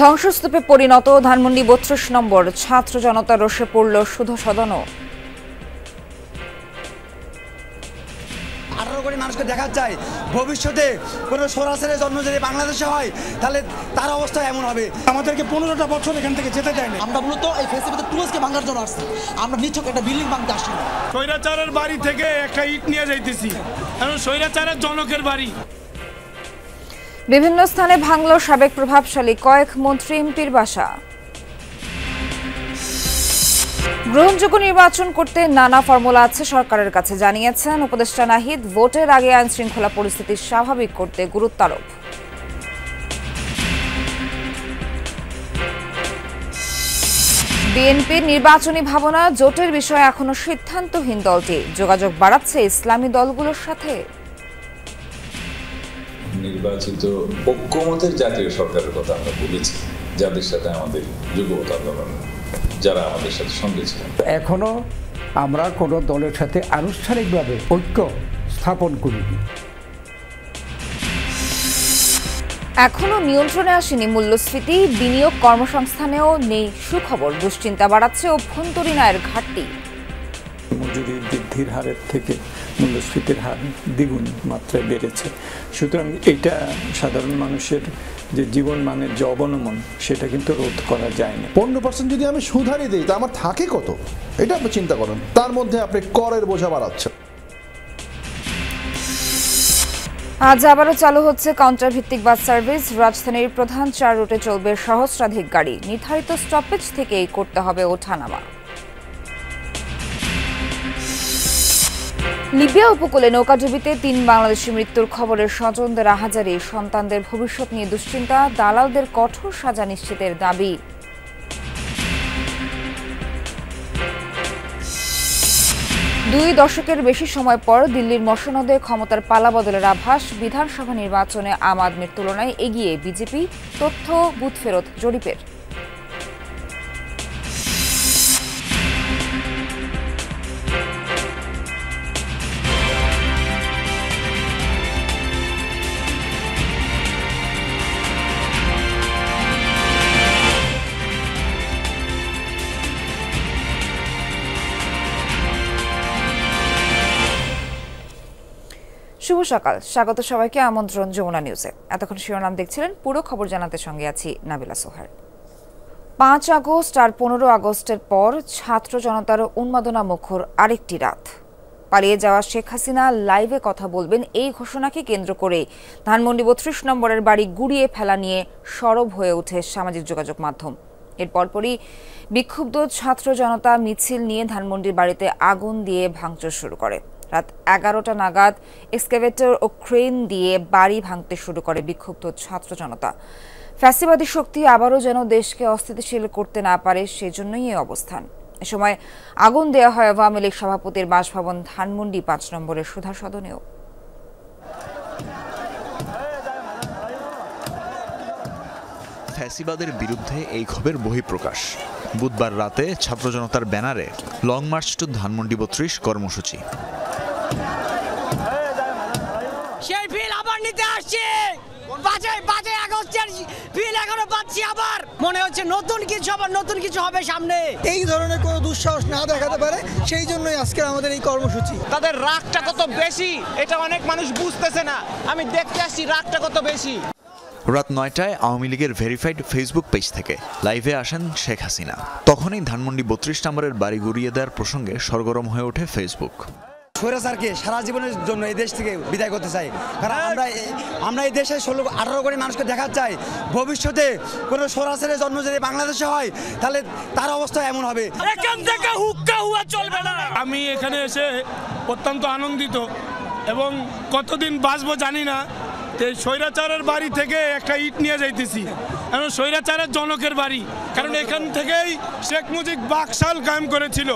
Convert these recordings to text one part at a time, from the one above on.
ধ্বংসস্তূপে পরিণত ধানমন্ডি ৩২ নম্বর ছাত্র জনতা রোষে পড়ল শুধু সদনও। 18 কোটি মানুষকে দেখা যায় ভবিষ্যতে কোনো সরাসরি জন্ম যদি বাংলাদেশে হয় তাহলে তার অবস্থা এমন হবে। আমাদেরকে 15টা বছর এখান থেকে যেতে দেয় না। আমরা মূলত এই ফেসিলিটি টুলসকে ভাঙার জন্য আসছি। আমরা নিছক একটা বিল্ডিং ভাঙতে আসছি না। স্বৈরাচারের বাড়ি থেকে একটা ইট নিয়ে যাইতেছি, কারণ স্বৈরাচারের জনকের বাড়ি। বিভিন্ন স্থানে ভাঙল সাবেক প্রভাবশালী কয়েক মন্ত্রী এমপির বাসা। গ্রহণযোগ্য নির্বাচন করতে নানা ফর্মুলা আছে সরকারের কাছে, জানিয়েছেন উপদেষ্টা নাহিদ। ভোটের আগে আইন শৃঙ্খলা পরিস্থিতি স্বাভাবিক করতে গুরুত্ব আরোপ। বিএনপির নির্বাচনী ভাবনা জোটের বিষয়ে এখনো সিদ্ধান্তহীন দলটি, যোগাযোগ বাড়াচ্ছে ইসলামী দলগুলোর সাথে। নির্বাচিত ঐক্যমতের জাতীয় সরকারের কথা আমরা বলেছি, যাদের সাথে আমাদের যুগপৎ আন্দোলন, যারা আমাদের সাথে সঙ্গে ছিলেন। এখনো আমরা কোনো দলের সাথে আনুষ্ঠানিকভাবে ঐক্য স্থাপন করিনি। এখনো নিয়ন্ত্রণে আসেনি মূল্যস্ফীতি, বিনিয়োগ কর্মসংস্থানেও নেই সুখবর। দুশ্চিন্তা বাড়াচ্ছে অভ্যন্তরীণ আয়ের ঘাটতি। মজুরি বৃদ্ধির হারের থেকে মূল্যস্ফীতির হার দ্বিগুণ মাত্রায় বেড়েছে। সুতরাং এটা সাধারণ মানুষের যে জীবন মানের যে অবনমন, সেটা কিন্তু রোধ করা যায় না। 15% যদি আমি সুদ হারিয়ে দিই, তা আমার থাকে কত? এটা আপনি চিন্তা করেন। তার মধ্যে আপনি করের বোঝা বাড়াচ্ছেন। আজ আবারও চালু হচ্ছে কাউন্টার ভিত্তিক বাস সার্ভিস। রাজধানীর প্রধান 4 রুটে চলবে সহস্রাধিক গাড়ি। নির্ধারিত স্টপেজ থেকেই করতে হবে ওঠানামা। লিবিয়া উপকূলে নৌকাডুবিতে 3 বাংলাদেশি মৃত্যুর খবরের স্বজনদের আহাজারি। সন্তানদের ভবিষ্যৎ নিয়ে দুশ্চিন্তা, দালালদের কঠোর সাজা নিশ্চিতের দাবি। দুই দশকের বেশি সময় পর দিল্লির মসনদে ক্ষমতার পালাবদলের আভাস। বিধানসভা নির্বাচনে আম আদমির তুলনায় এগিয়ে বিজেপি, তথ্য বুথ ফেরত জরিপের। শুভ সকাল, স্বাগত সবাইকে। আমন্ত্রণ যমুনা নিউজে। এতক্ষণ শিরোনাম দেখছিলেন, পুরো খবর জানাতে সঙ্গে আছি নাবিলা সোহার। 5 আগস্ট আর 15 আগস্টের পর ছাত্র জনতার উন্মাদনা মুখর আরেকটি রাত। পালিয়ে যাওয়া শেখ হাসিনা লাইভে কথা বলবেন, এই ঘোষণাকে কেন্দ্র করে ধানমন্ডি 32 নম্বরের বাড়ি গুড়িয়ে ফেলা নিয়ে সরব হয়ে ওঠে সামাজিক যোগাযোগ মাধ্যম। এর পরপরই বিক্ষুব্ধ ছাত্র জনতা মিছিল নিয়ে ধানমন্ডির বাড়িতে আগুন দিয়ে ভাঙচুর শুরু করে। রাত 11টা নাগাদ এক্সকাভেটর ও ক্রেন দিয়ে বাড়ি ভাঙতে শুরু করে বিক্ষুব্ধ ছাত্র জনতা। ফ্যাসিবাদী শক্তি আবারও যেন দেশকে অস্থিতিশীল করতে না পারে, সেজন্যই এই অবস্থান। এ সময় আগুন দেওয়া হয় আওয়ামী লীগ সভাপতির বাসভবন ধানমন্ডি 5 নম্বরের সুধা সদনেও। ফ্যাসিবাদের বিরুদ্ধে এই ক্ষোভের বহিঃপ্রকাশ। বুধবার রাতে ছাত্র জনতার ব্যানারে লং মার্চ টু ধানমন্ডি 32 কর্মসূচি। সেই ফিল আবার নিতে আসছে। 5 আগস্টের ফিল এখনো পাচ্ছি। আবার মনে হচ্ছে নতুন কিছু হবে সামনে। এই ধরনের কোনো দুঃসাহস না দেখাতে পারে, সেই জন্যই আজকে আমাদের এই কর্মসূচি। তাদের রাগটা কত বেশি এটা অনেক মানুষ বুঝতেছে না। আমি দেখতে আসছি রাগটা কত বেশি। রাত 9টায় আওয়ামী লীগের ভেরিফাইড ফেসবুক পেজ থেকে লাইভে আসেন শেখ হাসিনা। তখনই ধানমন্ডি 32 নম্বরের বাড়ি গুড়িয়ে দেওয়ার প্রসঙ্গে সরগরম হয়ে ওঠে ফেসবুক। স্বৈরাচারকে সারা জীবনের জন্য এই দেশ থেকে বিদায় করতে চাই, কারণ আমরা এই দেশে 18 কোটি মানুষকে দেখা চাই ভবিষ্যতে কোনো সরাসরি জন্ম যদি বাংলাদেশে হয় তাহলে তার অবস্থা এমন হবে। এখান থেকে হুক্কা হুয়া চলবে না। আমি এখানে এসে অত্যন্ত আনন্দিত এবং কতদিন বাঁচবো জানি না। স্বৈরাচারের বাড়ি থেকে একটা ইট নিয়ে যাইতেছি, কারণ স্বৈরাচারের জনকের বাড়ি, কারণ এখান থেকেই শেখ মুজিব বাকশাল কায়েম করেছিল।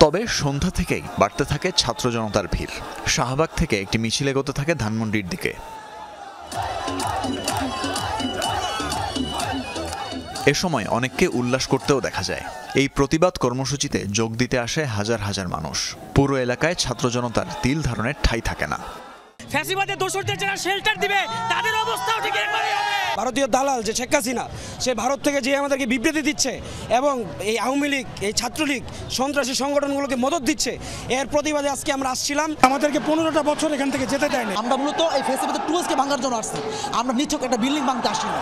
তবে সন্ধ্যা থেকেই বাড়তে থাকে ছাত্র জনতার ভিড়। শাহবাগ থেকে একটি মিছিল এগোতে থাকে ধানমন্ডির দিকে। এ সময় অনেককে উল্লাস করতেও দেখা যায়। এই প্রতিবাদ কর্মসূচিতে যোগ দিতে আসে হাজার হাজার মানুষ। পুরো এলাকায় ছাত্র জনতার তিল ধারণের ঠাঁই থাকে না। ফ্যাসিবাদের দোসরদের যারা শেল্টার দিবে তাদের অবস্থাও ঠিক একবারই হবে। ভারতীয় দালাল যে শেখ হাসিনা, সে ভারত থেকে যে আমাদেরকে বিবৃতি দিচ্ছে এবং এই আওয়ামী লীগ, এই ছাত্রলীগ, সন্ত্রাসী সংগঠনগুলোকে মদত দিচ্ছে, এর প্রতিবাদে আজকে আমরা আসছিলাম। আমাদেরকে 15টা বছর এখান থেকে যেতে দেয়নি। আমরা মূলত এই ফ্যাসিবাদের টুলসকে ভাঙার জন্য আসছি, আমরা নিছক একটা বিল্ডিং ভাঙতে আসছি না।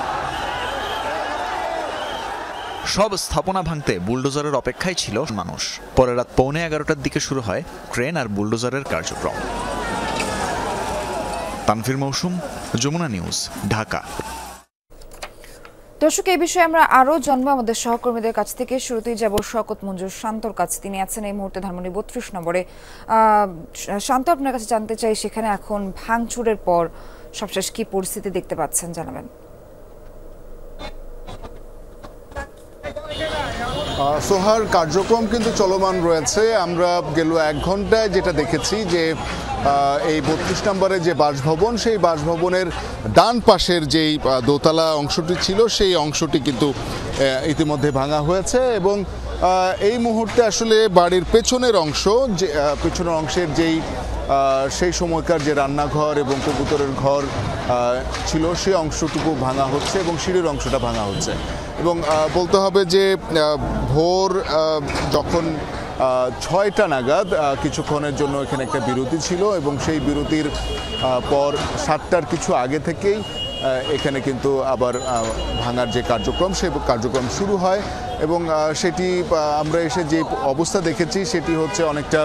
সব স্থাপনা ভাঙতে বুলডোজারের অপেক্ষায় ছিল মানুষ। পরে রাত 11:15টার দিকে শুরু হয় ক্রেন আর বুলডোজারের কার্যক্রম। তানফির মৌসুম, যমুনা নিউজ, ঢাকা। দর্শক, এই বিষয়ে আমরা আরো জানবো আমাদের সহকর্মীদের কাছ থেকে। শুরুতেই যাব শওকত মঞ্জুর শান্তর কাছে। তিনি আছেন এই মুহূর্তে ধানমন্ডি 32 নম্বরে। শান্ত, আপনার কাছে জানতে চাই, সেখানে এখন ভাঙচুরের পর সবশেষ কি পরিস্থিতি দেখতে পাচ্ছেন, জানাবেন। সোহার, কার্যক্রম কিন্তু চলমান রয়েছে। আমরা গেল 1 ঘন্টায় যেটা দেখেছি যে এই 32 নম্বরে যে বাসভবন, সেই বাসভবনের ডান পাশের যেই দোতলা অংশটি ছিল, সেই অংশটি কিন্তু ইতিমধ্যে ভাঙা হয়েছে এবং এই মুহূর্তে আসলে বাড়ির পেছনের অংশ, যে পেছনের অংশের যেই সেই সময়কার যে রান্নাঘর এবং কবুতরের ঘর ছিল, সেই অংশটুকু ভাঙা হচ্ছে এবং সিঁড়ির অংশটা ভাঙা হচ্ছে। এবং বলতে হবে যে ভোর যখন 6টা নাগাদ কিছুক্ষণের জন্য এখানে একটা বিরতি ছিল এবং সেই বিরতির পর 7টার কিছু আগে থেকেই এখানে কিন্তু আবার ভাঙার যে কার্যক্রম, সেই কার্যক্রম শুরু হয় এবং সেটি আমরা এসে যে অবস্থা দেখেছি সেটি হচ্ছে অনেকটা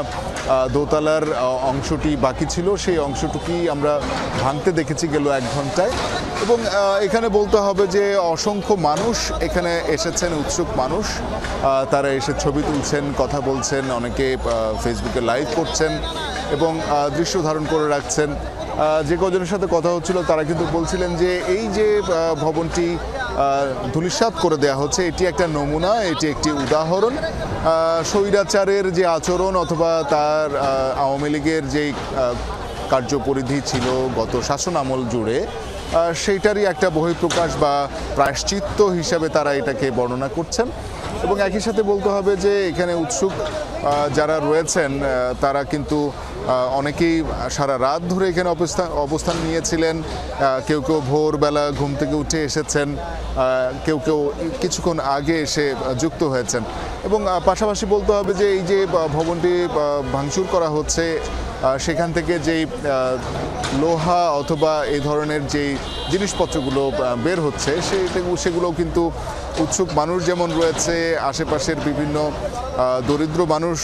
দোতলার অংশটি বাকি ছিল, সেই অংশটুকুই আমরা ভাঙতে দেখেছি গেল 1 ঘন্টায়। এবং এখানে বলতে হবে যে অসংখ্য মানুষ এখানে এসেছেন, উৎসুক মানুষ। তারা এসে ছবি তুলছেন, কথা বলছেন, অনেকে ফেসবুকে লাইভ করছেন এবং দৃশ্য ধারণ করে রাখছেন। যে কজনের সাথে কথা হচ্ছিল তারা কিন্তু বলছিলেন যে এই যে ভবনটি ধূলিসাৎ করে দেওয়া হচ্ছে, এটি একটা নমুনা, এটি একটি উদাহরণ। স্বৈরাচারের যে আচরণ অথবা তার আওয়ামী লীগের যেই কার্যপরিধি ছিল গত শাসন আমল জুড়ে, সেইটারই একটা বহিঃপ্রকাশ বা প্রায়শ্চিত্ত হিসাবে তারা এটাকে বর্ণনা করছেন। এবং একই সাথে বলতে হবে যে এখানে উৎসুক যারা রয়েছেন তারা কিন্তু অনেকেই সারা রাত ধরে এখানে অবস্থান নিয়েছিলেন। কেউ কেউ ভোরবেলা ঘুম থেকে উঠে এসেছেন, কেউ কেউ কিছুক্ষণ আগে এসে যুক্ত হয়েছেন। এবং পাশাপাশি বলতে হবে যে এই যে ভবনটি ভাঙচুর করা হচ্ছে, সেখান থেকে যেই লোহা অথবা এই ধরনের যেই জিনিসপত্রগুলো বের হচ্ছে সেগুলো কিন্তু উৎসুক মানুষ যেমন রয়েছে, আশেপাশের বিভিন্ন দরিদ্র মানুষ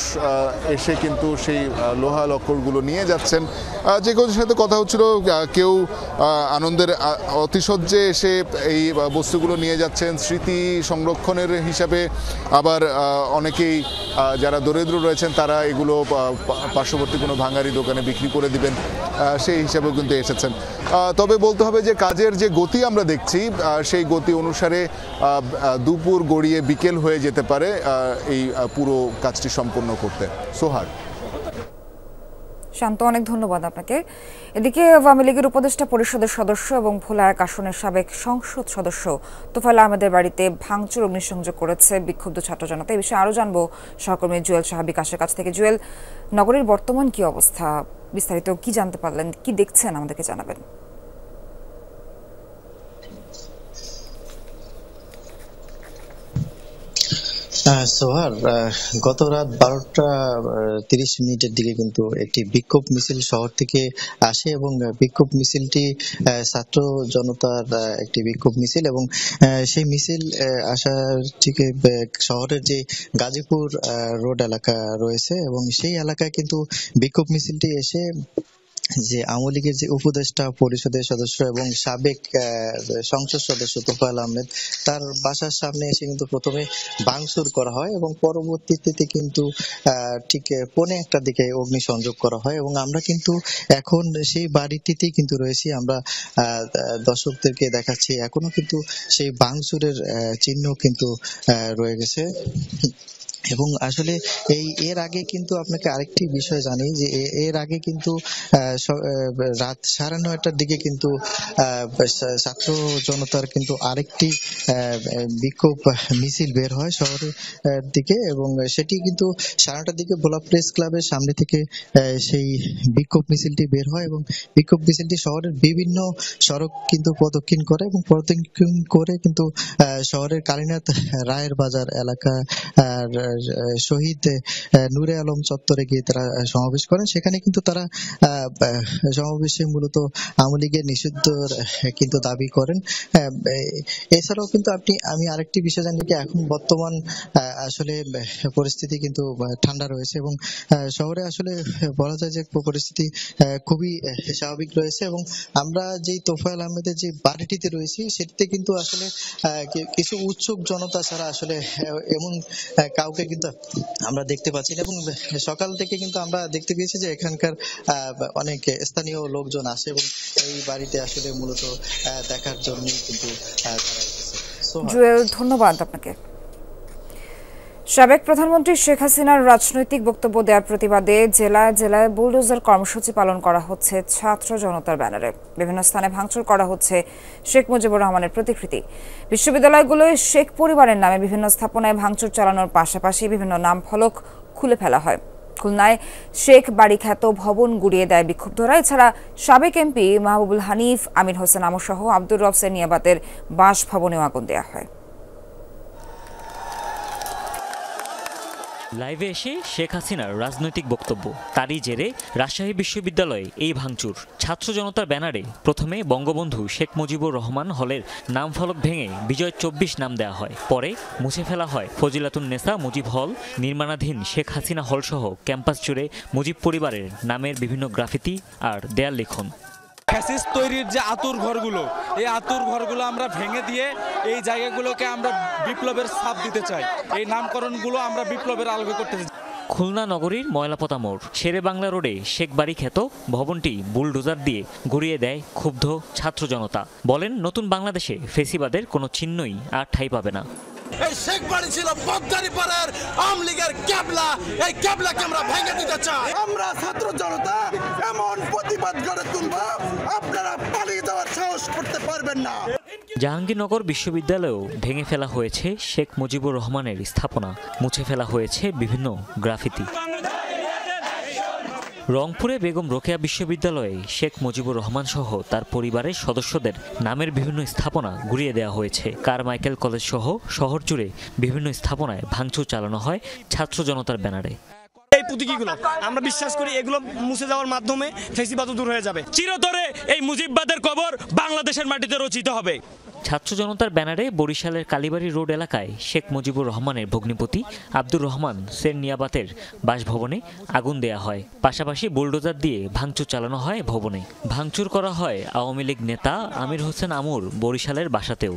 এসে কিন্তু সেই লোহা লক্করগুলো নিয়ে যাচ্ছেন। যে কারোর সাথে কথা হচ্ছিল, কেউ আনন্দের অতিশয্যে এসে এই বস্তুগুলো নিয়ে যাচ্ছেন স্মৃতি সংরক্ষণের হিসাবে। আবার অনেকেই যারা দরিদ্র রয়েছেন তারা এগুলো পার্শ্ববর্তী কোনো ভাঙারি দোকানে বিক্রি করে দিবেন, সেই হিসাবেও কিন্তু এসেছেন। তবে বলতে হবে যে কাজের যে গতি আমরা দেখছি, সেই গতি অনুসারে দুপুর গড়িয়ে বিকেল হয়ে যেতে পারে এই পুরো কাজটি সম্পন্ন করতে। সোহার। শান্ত, অনেক ধন্যবাদ আপনাকে। এদিকে আওয়ামী লীগের উপদেষ্টা পরিষদের সদস্য এবং ভোলা 1 আসনের সাবেক সংসদ সদস্য তোফায়েল আহমেদের বাড়িতে ভাঙচুর অগ্নিসংযোগ করেছে বিক্ষুব্ধ ছাত্র জনতা। এই বিষয়ে আরও জানবো সহকর্মী জুয়েল সাহা বিকাশের কাছ থেকে। জুয়েল, নগরীর বর্তমান কি অবস্থা, বিস্তারিত কি জানতে পারলেন, কি দেখছেন আমাদেরকে জানাবেন। সোহার, গত রাত 12:30 দিকে কিন্তু একটি বিক্ষোভ মিছিল শহর থেকে আসে এবং বিক্ষোভ মিছিলটি ছাত্র জনতার একটি বিক্ষোভ মিছিল এবং সেই মিছিল আসার থেকে শহরের যে গাজীপুর রোড এলাকা রয়েছে এবং সেই এলাকায় কিন্তু বিক্ষোভ মিছিলটি এসে যে আওয়ামী লীগের যে উপদেষ্টা পরিষদের সদস্য এবং সাবেক সংসদ সদস্য তোফায়েল আহমেদ, তার বাসার সামনে এসে কিন্তু প্রথমে ভাঙচুর করা হয় এবং পরবর্তীতে কিন্তু ঠিক 1:45টার দিকে অগ্নিসংযোগ করা হয়। এবং আমরা কিন্তু এখন সেই বাড়িটিতেই কিন্তু রয়েছি। আমরা দর্শকদেরকে দেখাচ্ছি এখনো কিন্তু সেই ভাঙচুরের চিহ্ন কিন্তু রয়ে গেছে। এবং আসলে এর আগে কিন্তু আপনাকে আরেকটি বিষয় জানি যে এর আগে কিন্তু রাত 9:30টার দিকে কিন্তু ছাত্র জনতার কিন্তু আরেকটি বিক্ষোভ মিছিল বের হয় শহরের দিকে এবং সেটি কিন্তু 9:30টার দিকে ভোলা প্রেস ক্লাবের সামনে থেকে সেই বিক্ষোভ মিছিলটি বের হয় এবং বিক্ষোভ মিছিলটি শহরের বিভিন্ন সড়ক কিন্তু প্রদক্ষিণ করে এবং প্রদক্ষিণ করে কিন্তু শহরের কালীনাথ রায়ের বাজার এলাকা শহীদ নূরে আলম চত্বরে গিয়ে তারা সমাবেশ করেন। সেখানে কিন্তু তারা সমাবেশে মূলত আওয়ামী লীগের নিষিদ্ধ কিন্তু দাবি করেন। এছাড়াও কিন্তু আমি আরেকটি বিষয় জানি যে এখন বর্তমান আসলে পরিস্থিতি কিন্তু ঠান্ডা রয়েছে এবং শহরে আসলে বলা যায় যে পরিস্থিতি খুবই স্বাভাবিক রয়েছে এবং আমরা যেই তোফায়েল আহমেদের যে বাড়িটিতে রয়েছি সেটিতে কিন্তু আসলে কিছু উৎসুক জনতা ছাড়া আসলে এমন কাউকে কিন্তু আমরা দেখতে পাচ্ছি না এবং সকাল থেকে কিন্তু আমরা দেখতে পেয়েছি যে এখানকার অনেক স্থানীয় লোকজন আসে এবং এই বাড়িতে আসলে মূলত দেখার জন্য কিন্তু জুয়েল, ধন্যবাদ আপনাকে। সাবেক প্রধানমন্ত্রী শেখ হাসিনার রাজনৈতিক বক্তব্য দেওয়ার প্রতিবাদে জেলায় জেলায় বুলডোজার কর্মসূচি পালন করা হচ্ছে ছাত্র জনতার ব্যানারে। বিভিন্ন স্থানে ভাঙচুর করা হচ্ছে শেখ মুজিবুর রহমানের প্রতিকৃতি। বিশ্ববিদ্যালয়গুলোয় শেখ পরিবারের নামে বিভিন্ন স্থাপনায় ভাঙচুর চালানোর পাশাপাশি বিভিন্ন নাম ফলক খুলে ফেলা হয়। খুলনায় শেখ বাড়ি খ্যাত ভবন গুড়িয়ে দেয় বিক্ষুব্ধরা। এছাড়া সাবেক এমপি মাহবুবুল হানিফ, আমির হোসেন আমর সহ আব্দুর রব সেনিয়াবাতের বাসভবনেও আগুন দেওয়া হয়। লাইভে এসে শেখ হাসিনার রাজনৈতিক বক্তব্য, তারই জেরে রাজশাহী বিশ্ববিদ্যালয়ে এই ভাঙচুর। ছাত্র জনতার ব্যানারে প্রথমে বঙ্গবন্ধু শেখ মুজিবুর রহমান হলের নাম ফলক ভেঙে বিজয় 24 নাম দেওয়া হয়। পরে মুছে ফেলা হয় ফজিলাতুন্নেসা মুজিব হল, নির্মাণাধীন শেখ হাসিনা হল সহ ক্যাম্পাস জুড়ে মুজিব পরিবারের নামের বিভিন্ন গ্রাফিতি আর দেয়াল লিখন। ফ্যাসিস্ট তৈরির যে আতুর ঘরগুলো, এই আতুর ঘরগুলো আমরা ভেঙে দিয়ে এই জায়গাগুলোকে আমরা বিপ্লবের ছাপ দিতে চাই। এই নামকরণগুলো আমরা বিপ্লবের আলোকে করতে চাই। খুলনা নগরীর ময়লাপোতা মোড় শেরে বাংলা রোডে শেখ বাড়ি খ্যাত ভবনটি বুলডোজার দিয়ে গুড়িয়ে দেয় ক্ষুব্ধ ছাত্র জনতা। বলেন, নতুন বাংলাদেশে ফেসিবাদের কোনো চিহ্নই আর ঠাঁই পাবে না। এই শেখ বাড়ি ছিল বদ্দারি পাড়ার আওয়ামী লীগের ক্যাবলা, এই ক্যাবলাকে আমরা ভেঙে দিতে চাই। আমরা ছাত্র জনতা এমন প্রতিবাদ গড়ে তুলব, আপনারা পালিয়ে যাওয়ার সাহস করতে পারবেন না। জাহাঙ্গীরনগর বিশ্ববিদ্যালয়েও ভেঙে ফেলা হয়েছে শেখ মুজিবুর রহমানের স্থাপনা, মুছে ফেলা হয়েছে বিভিন্ন গ্রাফিতি। রংপুরে বেগম রোকেয়া বিশ্ববিদ্যালয়ে শেখ মুজিবুর রহমান সহ তার পরিবারের সদস্যদের নামের বিভিন্ন স্থাপনা গুড়িয়ে দেওয়া হয়েছে। কারমাইকেল কলেজ সহ শহর জুড়ে বিভিন্ন স্থাপনায় ভাঙচুর চালানো হয় ছাত্র জনতার ব্যানারে। এই প্রতীকীগুলো আমরা বিশ্বাস করি এগুলো মুছে যাওয়ার মাধ্যমে ফ্যাসিবাদ দূর হয়ে যাবে। চিরতরে এই মুজিববাদের কবর বাংলাদেশের মাটিতে রচিত হবে। ছাত্র জনতার ব্যানারে বরিশালের কালীবাড়ি রোড এলাকায় শেখ মুজিবুর রহমানের ভগ্নিপতি আব্দুর রহমান সেনিয়াবাতের বাসভবনে আগুন দেয়া হয়। পাশাপাশি বুলডোজার দিয়ে ভাঙচুর চালানো হয় ভবনে। ভাঙচুর করা হয় আওয়ামী লীগ নেতা আমির হোসেন আমর বরিশালের বাসাতেও।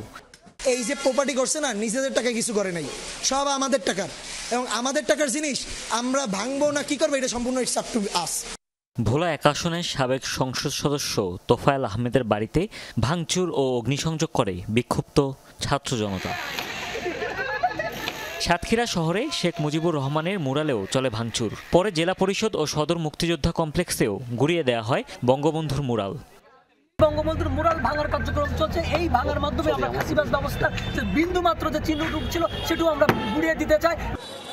এই যে প্রপার্টি করছে না, নিজেদের টাকায় কিছু করে নাই, সব আমাদের টাকার, এবং আমাদের টাকার জিনিস আমরা ভাঙবো না কি করবো এটা সম্পূর্ণ ইটস আপ টু আস। ভোলা 1 আসনের সাবেক সংসদ সদস্য তোফায়েল আহমেদের বাড়িতে ভাঙচুর ও অগ্নিসংযোগ করে বিক্ষুব্ধ ছাত্র জনতা। সাতক্ষীরা শহরে শেখ মুজিবুর রহমানের মুরালেও চলে ভাঙচুর। পরে জেলা পরিষদ ও সদর মুক্তিযোদ্ধা কমপ্লেক্সেও গুড়িয়ে দেওয়া হয় বঙ্গবন্ধুর মুরাল। বঙ্গবন্ধুর মুরাল ভাঙার কার্যক্রম চলছে। এই ভাঙার মাধ্যমে আমরা ফ্যাসিবাদ ব্যবস্থা যে বিন্দু মাত্র যে চিহ্নটুকু ছিল সেটাও আমরা গুড়িয়ে দিতে চাই।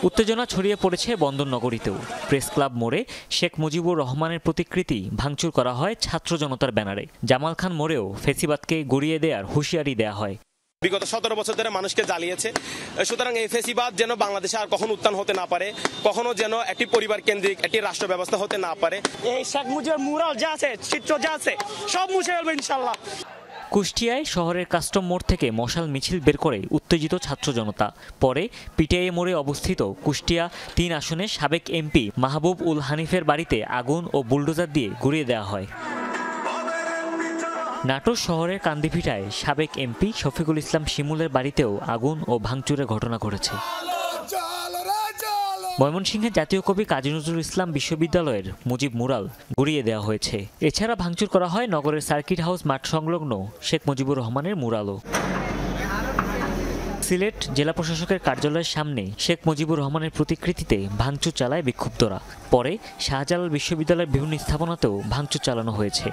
উত্তেজনা ছড়িয়ে পড়েছে বন্দরনগরীতেও। প্রেস ক্লাব মোড়ে শেখ মুজিবুর রহমানের প্রতিকৃতি ভাঙচুর করা হয় ছাত্র জনতার ব্যানারে। জামাল খান মোড়েও ফ্যাসিবাদকে গড়িয়ে দেওয়ার হুঁশিয়ারি দেওয়া হয়। বিগত 17 বছর ধরে মানুষকে জ্বালিয়েছে, সুতরাং এই ফ্যাসিবাদ যেন বাংলাদেশে আর কখনো উত্থান হতে না পারে, কখনো যেন একটি পরিবার কেন্দ্রিক একটি রাষ্ট্র ব্যবস্থা হতে না পারে। এই শেখ মুজিবের মুরাল যা আছে, চিত্র যা আছে, সব মুছে ফেলবে ইনশাআল্লাহ। কুষ্টিয়ায় শহরের কাস্টম মোড় থেকে মশাল মিছিল বের করে উত্তেজিত ছাত্র জনতা। পরে পিটিআই মোড়ে অবস্থিত কুষ্টিয়া 3 আসনের সাবেক এমপি মাহবুব উল হানিফের বাড়িতে আগুন ও বুলডোজার দিয়ে গুড়িয়ে দেওয়া হয়। নাটোর শহরের কান্দিভিটায় সাবেক এমপি শফিকুল ইসলাম শিমুলের বাড়িতেও আগুন ও ভাঙচুরের ঘটনা ঘটেছে। ময়মনসিংহে জাতীয় কবি কাজী নজরুল ইসলাম বিশ্ববিদ্যালয়ের মুজিব মুরাল গুড়িয়ে দেওয়া হয়েছে। এছাড়া ভাঙচুর করা হয় নগরের সার্কিট হাউস মাঠ সংলগ্ন শেখ মুজিবুর রহমানের মুরালও। সিলেট জেলা প্রশাসকের কার্যালয়ের সামনে শেখ মুজিবুর রহমানের প্রতিকৃতিতে ভাঙচুর চালায় বিক্ষুব্ধরা। পরে শাহজালাল বিশ্ববিদ্যালয়ের বিভিন্ন স্থাপনাতেও ভাঙচুর চালানো হয়েছে।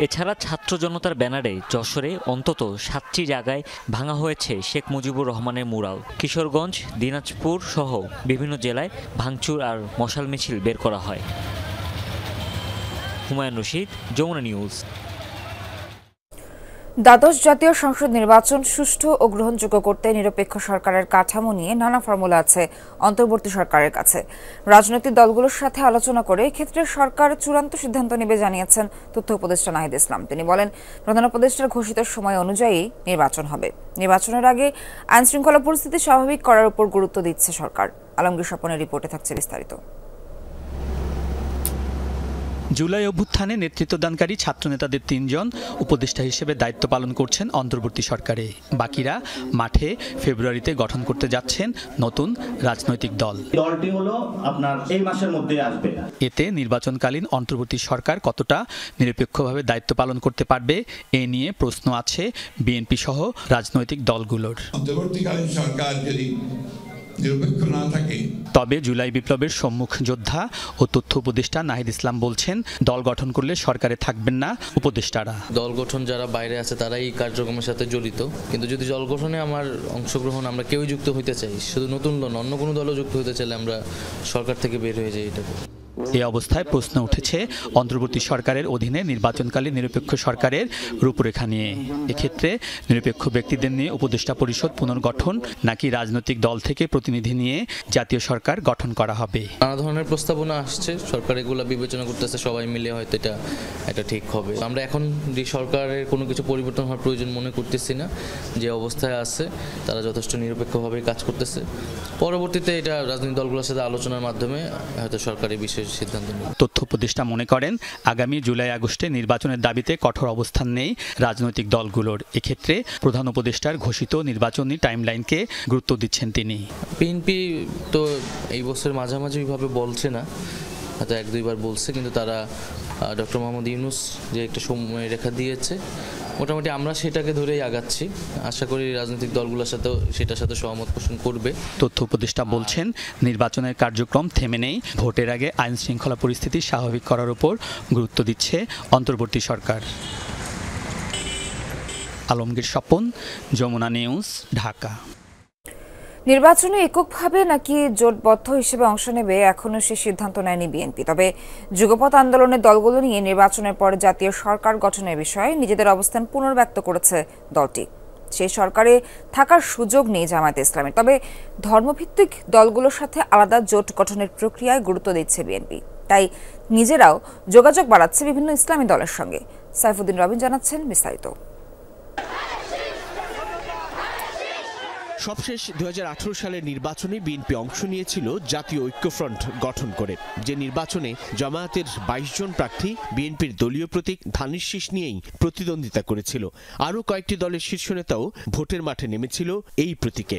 এছাড়া ছাত্র জনতার ব্যানারে যশোরে অন্তত 7টি জায়গায় ভাঙা হয়েছে শেখ মুজিবুর রহমানের মুরাল। কিশোরগঞ্জ, দিনাজপুর সহ বিভিন্ন জেলায় ভাঙচুর আর মশাল মিছিল বের করা হয়। হুমায়ুন রশিদ, যমুনা নিউজ। দ্বাদশ জাতীয় সংসদ নির্বাচন সুষ্ঠু ও গ্রহণযোগ্য করতে নিরপেক্ষ সরকারের কাঠামো নিয়ে নানা ফর্মুলা আছে অন্তর্বর্তী সরকারের কাছে। রাজনৈতিক দলগুলোর সাথে আলোচনা করে এক্ষেত্রে সরকার চূড়ান্ত সিদ্ধান্ত নেবে জানিয়েছেন তথ্য উপদেষ্টা নাহিদ ইসলাম। তিনি বলেন, প্রধান উপদেষ্টার ঘোষিত সময় অনুযায়ী নির্বাচন হবে। নির্বাচনের আগে আইন শৃঙ্খলা পরিস্থিতি স্বাভাবিক করার উপর গুরুত্ব দিচ্ছে সরকার। আলমগীর স্বপনের রিপোর্টে থাকছে বিস্তারিত। জুলাই অভ্যুত্থানে নেতৃত্বদানকারী ছাত্রনেতাদের 3 জন উপদেষ্টা হিসেবে দায়িত্ব পালন করছেন অন্তর্বর্তী সরকারে। বাকিরা মাঠে ফেব্রুয়ারিতে গঠন করতে যাচ্ছেন নতুন রাজনৈতিক দল। দলটি হলো আপনার এই মাসের মধ্যে আসবে। এতে নির্বাচনকালীন অন্তর্বর্তী সরকার কতটা নিরপেক্ষভাবে দায়িত্ব পালন করতে পারবে এ নিয়ে প্রশ্ন আছে বিএনপি সহ রাজনৈতিক দলগুলোর। অন্তর্বর্তীকালীন সরকার যদি নিরপেক্ষ না থাকে, তবে জুলাই বিপ্লবের সম্মুখ যোদ্ধা ও তথ্য উপদেষ্টা নাহিদ ইসলাম বলছেন, দল গঠন করলে সরকারে থাকবেন না উপদেষ্টারা। দল গঠন যারা বাইরে আছে তারাই কার্যক্রমের সাথে জড়িত, কিন্তু যদি দল গঠনে আমার অংশগ্রহণ আমরা কেউই যুক্ত হইতে চাই, শুধু নতুন দল অন্য কোনো দলও যুক্ত হইতে চাইলে আমরা সরকার থেকে বের হয়ে যাই। এটা এই অবস্থায় প্রশ্ন উঠেছে অন্তর্বর্তী সরকারের অধীনে নির্বাচনকালীন নিরপেক্ষ সরকারের রূপরেখা নিয়ে। এক্ষেত্রে নিরপেক্ষ ব্যক্তিদের নিয়ে উপদেষ্টা পরিষদ পুনর্গঠন নাকি রাজনৈতিক দল থেকে প্রতিনিধি নিয়ে জাতীয় সরকার গঠন করা হবে। নানা ধরনের প্রস্তাবনা আসছে, সরকার এগুলো বিবেচনা করতেছে, সবাই মিলে হয়তো এটা ঠিক হবে। আমরা এখন যে সরকারের কোনো কিছু পরিবর্তন হওয়ার প্রয়োজন মনে করতেছি না। যে অবস্থায় আছে তারা যথেষ্ট নিরপেক্ষভাবে কাজ করতেছে। পরবর্তীতে এটা রাজনৈতিক দলগুলোর সাথে আলোচনার মাধ্যমে হয়তো সরকারি বিষয় সিদ্ধান্ত নেবে। তথ্য উপদেষ্টা মনে করেন, আগামী জুলাই আগস্টে নির্বাচনের দাবিতে কঠোর অবস্থান নেই রাজনৈতিক দলগুলোর। এক্ষেত্রে প্রধান উপদেষ্টার ঘোষিত নির্বাচনী টাইমলাইনকে গুরুত্ব দিচ্ছেন তিনি। বিএনপি তো এই বছর মাঝামাঝিভাবে বলছে না, হয়তো 1-2 বার বলছে, কিন্তু তারা ডক্টর মোহাম্মদ ইউনূস যে একটা সময় রেখা দিয়েছে, মোটামুটি আমরা সেটাকে ধরেই আগাচ্ছি। আশা করি রাজনৈতিক দলগুলোর সাথেও সেটার সাথে সহমত পোষণ করবে। তথ্য উপদেষ্টা বলছেন, নির্বাচনের কার্যক্রম থেমে নেই, ভোটের আগে আইন শৃঙ্খলা পরিস্থিতি স্বাভাবিক করার উপর গুরুত্ব দিচ্ছে অন্তর্বর্তী সরকার। আলমগীর স্বপন, যমুনা নিউজ, ঢাকা। নির্বাচনে এককভাবে নাকি জোটবদ্ধ হিসেবে অংশ নেবে এখনো সে সিদ্ধান্ত নেয়নি বিএনপি। তবে যুগপৎ আন্দোলনের দলগুলো নিয়ে নির্বাচনের পর জাতীয় সরকার গঠনের বিষয়ে নিজেদের অবস্থান পুনর্ব্যক্ত করেছে দলটি। সেই সরকারে থাকার সুযোগ নেই জামায়াতে ইসলামের। তবে ধর্মভিত্তিক দলগুলোর সাথে আলাদা জোট গঠনের প্রক্রিয়ায় গুরুত্ব দিচ্ছে বিএনপি। তাই নিজেরাও যোগাযোগ বাড়াচ্ছে বিভিন্ন ইসলামী দলের সঙ্গে। সাইফুদ্দিন রবিন জানাচ্ছেন বিস্তারিত। সবশেষ 2018 সালের নির্বাচনে বিএনপি অংশ নিয়েছিল জাতীয় ঐক্যফ্রন্ট গঠন করে। যে নির্বাচনে জামায়াতের 22 জন প্রার্থী বিএনপির দলীয় প্রতীক ধানের শীষ নিয়েই প্রতিদ্বন্দ্বিতা করেছিল। আরও কয়েকটি দলের শীর্ষ নেতাও ভোটের মাঠে নেমেছিল এই প্রতীকে।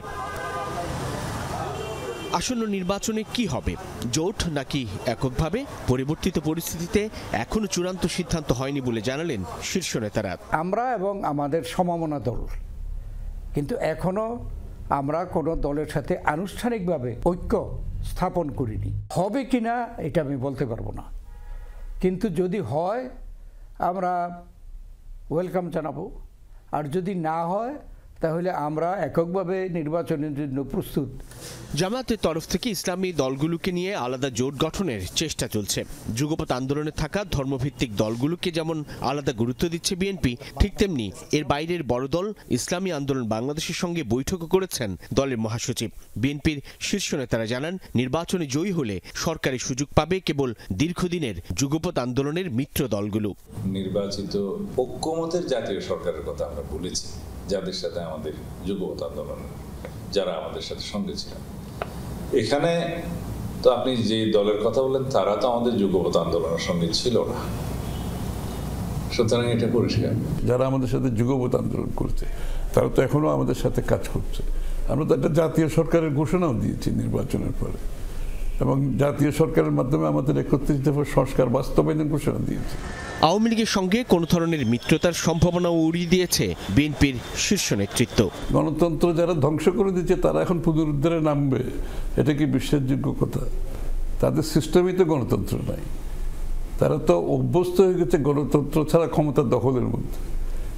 আসন্ন নির্বাচনে কি হবে, জোট নাকি এককভাবে? পরিবর্তিত পরিস্থিতিতে এখনো চূড়ান্ত সিদ্ধান্ত হয়নি বলে জানালেন শীর্ষ নেতারা। আমরা এবং আমাদের সমমনা দল কিন্তু এখনো আমরা কোনো দলের সাথে আনুষ্ঠানিকভাবে ঐক্য স্থাপন করিনি। হবে কিনা এটা আমি বলতে পারবো না, কিন্তু যদি হয় আমরা ওয়েলকাম জানাবো, আর যদি না হয় তাহলে আমরা এককভাবে নির্বাচনের জন্য প্রস্তুত। জামায়াতের তরফ থেকে ইসলামী দলগুলোকে নিয়ে আলাদা জোট গঠনের চেষ্টা চলছে। যুগপৎ আন্দোলনে থাকা ধর্মভিত্তিক দলগুলোকে যেমন আলাদা গুরুত্ব দিচ্ছে বিএনপি, ঠিক তেমনি এর বাইরের বড় দল ইসলামী আন্দোলন বাংলাদেশের সঙ্গে বৈঠকও করেছেন দলের মহাসচিব। বিএনপির শীর্ষ নেতারা জানান, নির্বাচনে জয়ী হলে সরকারি সুযোগ পাবে কেবল দীর্ঘদিনের যুগপৎ আন্দোলনের মিত্র দলগুলো। নির্বাচিত ঐক্যমতের জাতীয় সরকারের কথা আমরা বলেছি, যাদের সাথে আমাদের যুগপৎ আন্দোলন, যারা আমাদের সাথে সঙ্গে ছিলেন। এখানে তো আপনি যে দলের কথা বললেন তারা তো আমাদের যুগপৎ আন্দোলনের সঙ্গে ছিল না, সুতরাং এটা পরিষ্কার। যারা আমাদের সাথে যুগপৎ আন্দোলন করছে তারা তো এখনো আমাদের সাথে কাজ করছে। আমরা তো একটা জাতীয় সরকারের ঘোষণাও দিয়েছি নির্বাচনের পরে, এবং জাতীয় সরকারের মাধ্যমে আমাদের ৩১ দফা সংস্কার বাস্তবায়নের ঘোষণা দিয়েছে। আওয়ামী লীগের সঙ্গে কোনো ধরনের মিত্রতার সম্ভাবনা উড়িয়ে দিয়েছে বিএনপির শীর্ষ নেতৃত্ব। গণতন্ত্র যারা ধ্বংস করে দিচ্ছে তারা এখন পুনরুদ্ধারে নামবে, এটা কি বিশ্বাসযোগ্য কথা? তাদের সিস্টেমই তো গণতন্ত্র নাই, তারা তো অভ্যস্ত হয়ে গেছে গণতন্ত্র ছাড়া ক্ষমতা দখলের মধ্যে।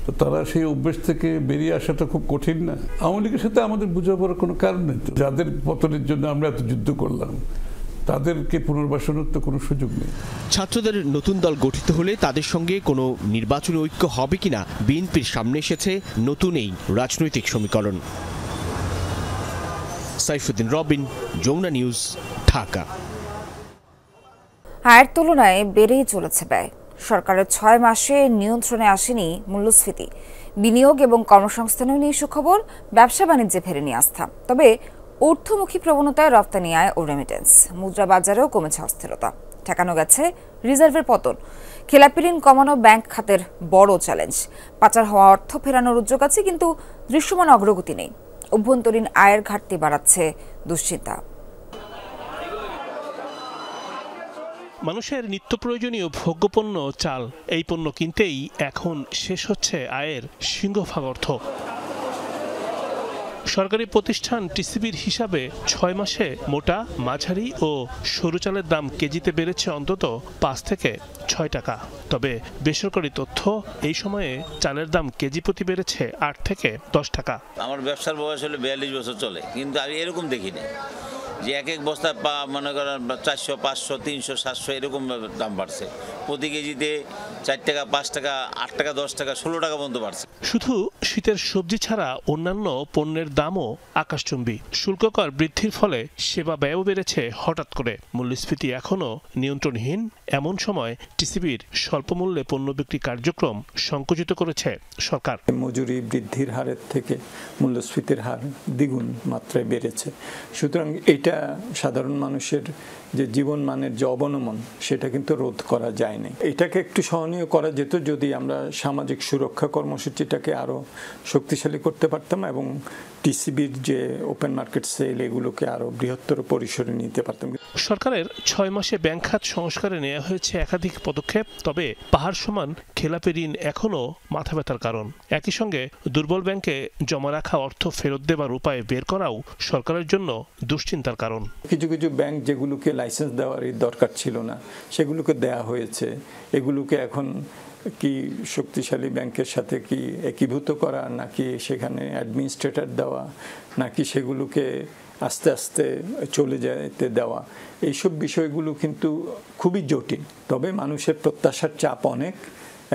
তো তারা সেই অভ্যেস থেকে বেরিয়ে আসাটা খুব কঠিন না? আওয়ামী লীগের সাথে আমাদের বোঝাপড়ার কোনো কারণ নেই। যাদের পতনের জন্য আমরা এত যুদ্ধ করলাম তাদেরকে পুনর্বাসনের তো কোনো সুযোগ নেই। ছাত্রদের নতুন দল গঠিত হলে তাদের সঙ্গে কোনো নির্বাচনী ঐক্য হবে কিনা বিএনপির সামনে এসেছে নতুন এই রাজনৈতিক সমীকরণ। সাইফুদ্দিন রবিন, যমুনা নিউজ, ঢাকা। আয়ের তুলনায় বেড়েই চলেছে ব্যয়। সরকারের 6 মাসে নিয়ন্ত্রণে আসেনি মূল্যস্ফীতি। বিনিয়োগ এবং কর্মসংস্থানও নিয়ে সুখবর, ব্যবসা বাণিজ্যে ফেরেনি আস্থা। তবে ঊর্ধ্বমুখী প্রবণতায় রপ্তানি আয় ও রেমিটেন্স, মুদ্রা বাজারেও কমেছে অস্থিরতা। ঠেকানো গেছে রিজার্ভের পতন। খেলাপি ঋণ কমানো ব্যাংক খাতের বড় চ্যালেঞ্জ। পাচার হওয়া অর্থ ফেরানোর উদ্যোগ আছে, কিন্তু দৃশ্যমান অগ্রগতি নেই। অভ্যন্তরীণ আয়ের ঘাটতি বাড়াচ্ছে দুশ্চিন্তা। মানুষের নিত্য প্রয়োজনীয় ভোগ্যপণ্য চাল, এই পণ্য কিনতেই এখন শেষ হচ্ছে আয়ের সিংহভাগ অর্থ। সরকারি প্রতিষ্ঠান টিসিবির হিসাবে 6 মাসে মোটা, মাঝারি ও সরু চালের দাম কেজিতে বেড়েছে অন্তত 5 থেকে 6 টাকা। তবে বেসরকারি তথ্য, এই সময়ে চালের দাম কেজি প্রতি বেড়েছে 8 থেকে 10 টাকা। আমার ব্যবসার বয়স হলে 42 বছর চলে, কিন্তু আমি এরকম দেখিনি যে এক এক বস্তা মনে করেন 400, 500, 300, 700 এরকম দাম বাড়ছে। প্রতি কেজিতে 4 টাকা, 5 টাকা, 8 টাকা, 10 টাকা, 16 টাকা পর্যন্ত বাড়ছে। শুধু শীতের সবজি ছাড়া অন্যান্য পণ্যের দামও আকাশচুম্বী। শুল্ককর বৃদ্ধির ফলে সেবা ব্যয়ও বেড়েছে হঠাৎ করে। মূল্যস্ফীতি এখনও নিয়ন্ত্রণহীন। এমন সময় টিসিবির স্বল্প মূল্যে পণ্য বিক্রি কার্যক্রম সংকুচিত করেছে সরকার। মজুরি বৃদ্ধির হারের থেকে মূল্যস্ফীতির হার দ্বিগুণ মাত্রায় বেড়েছে। সুতরাং এটা সাধারণ মানুষের যে জীবন মানের যে অবনমন, সেটা কিন্তু রোধ করা যায়নি। এটাকে একটু সহনীয় করা যেত যদি আমরা সামাজিক সুরক্ষা কর্মসূচিটাকে আরো শক্তিশালী করতে পারতাম এবং টিসিবির যে ওপেন মার্কেট সেল এগুলোকে আরো বৃহত্তর পরিসরে নিতে পারতাম। সরকারের 6 মাসে ব্যাংক খাত সংস্কারে নেওয়া হয়েছে একাধিক পদক্ষেপ। তবে পাহাড় সমান খেলাপি ঋণ এখনও মাথা ব্যথার কারণ। একই সঙ্গে দুর্বল ব্যাংকে জমা রাখা অর্থ ফেরত দেবার উপায় বের করাও সরকারের জন্য দুশ্চিন্তার কারণ। কিছু কিছু ব্যাংক যেগুলোকে লাইসেন্স দেওয়ার দরকার ছিল না, সেগুলোকে দেয়া হয়েছে। এগুলোকে এখন কি শক্তিশালী ব্যাংকের সাথে কি একীভূত করা, নাকি সেখানে অ্যাডমিনিস্ট্রেটর দেওয়া, নাকি সেগুলোকে আস্তে আস্তে চলে যেতে দেওয়া, এইসব বিষয়গুলো কিন্তু খুবই জটিল। তবে মানুষের প্রত্যাশার চাপ অনেক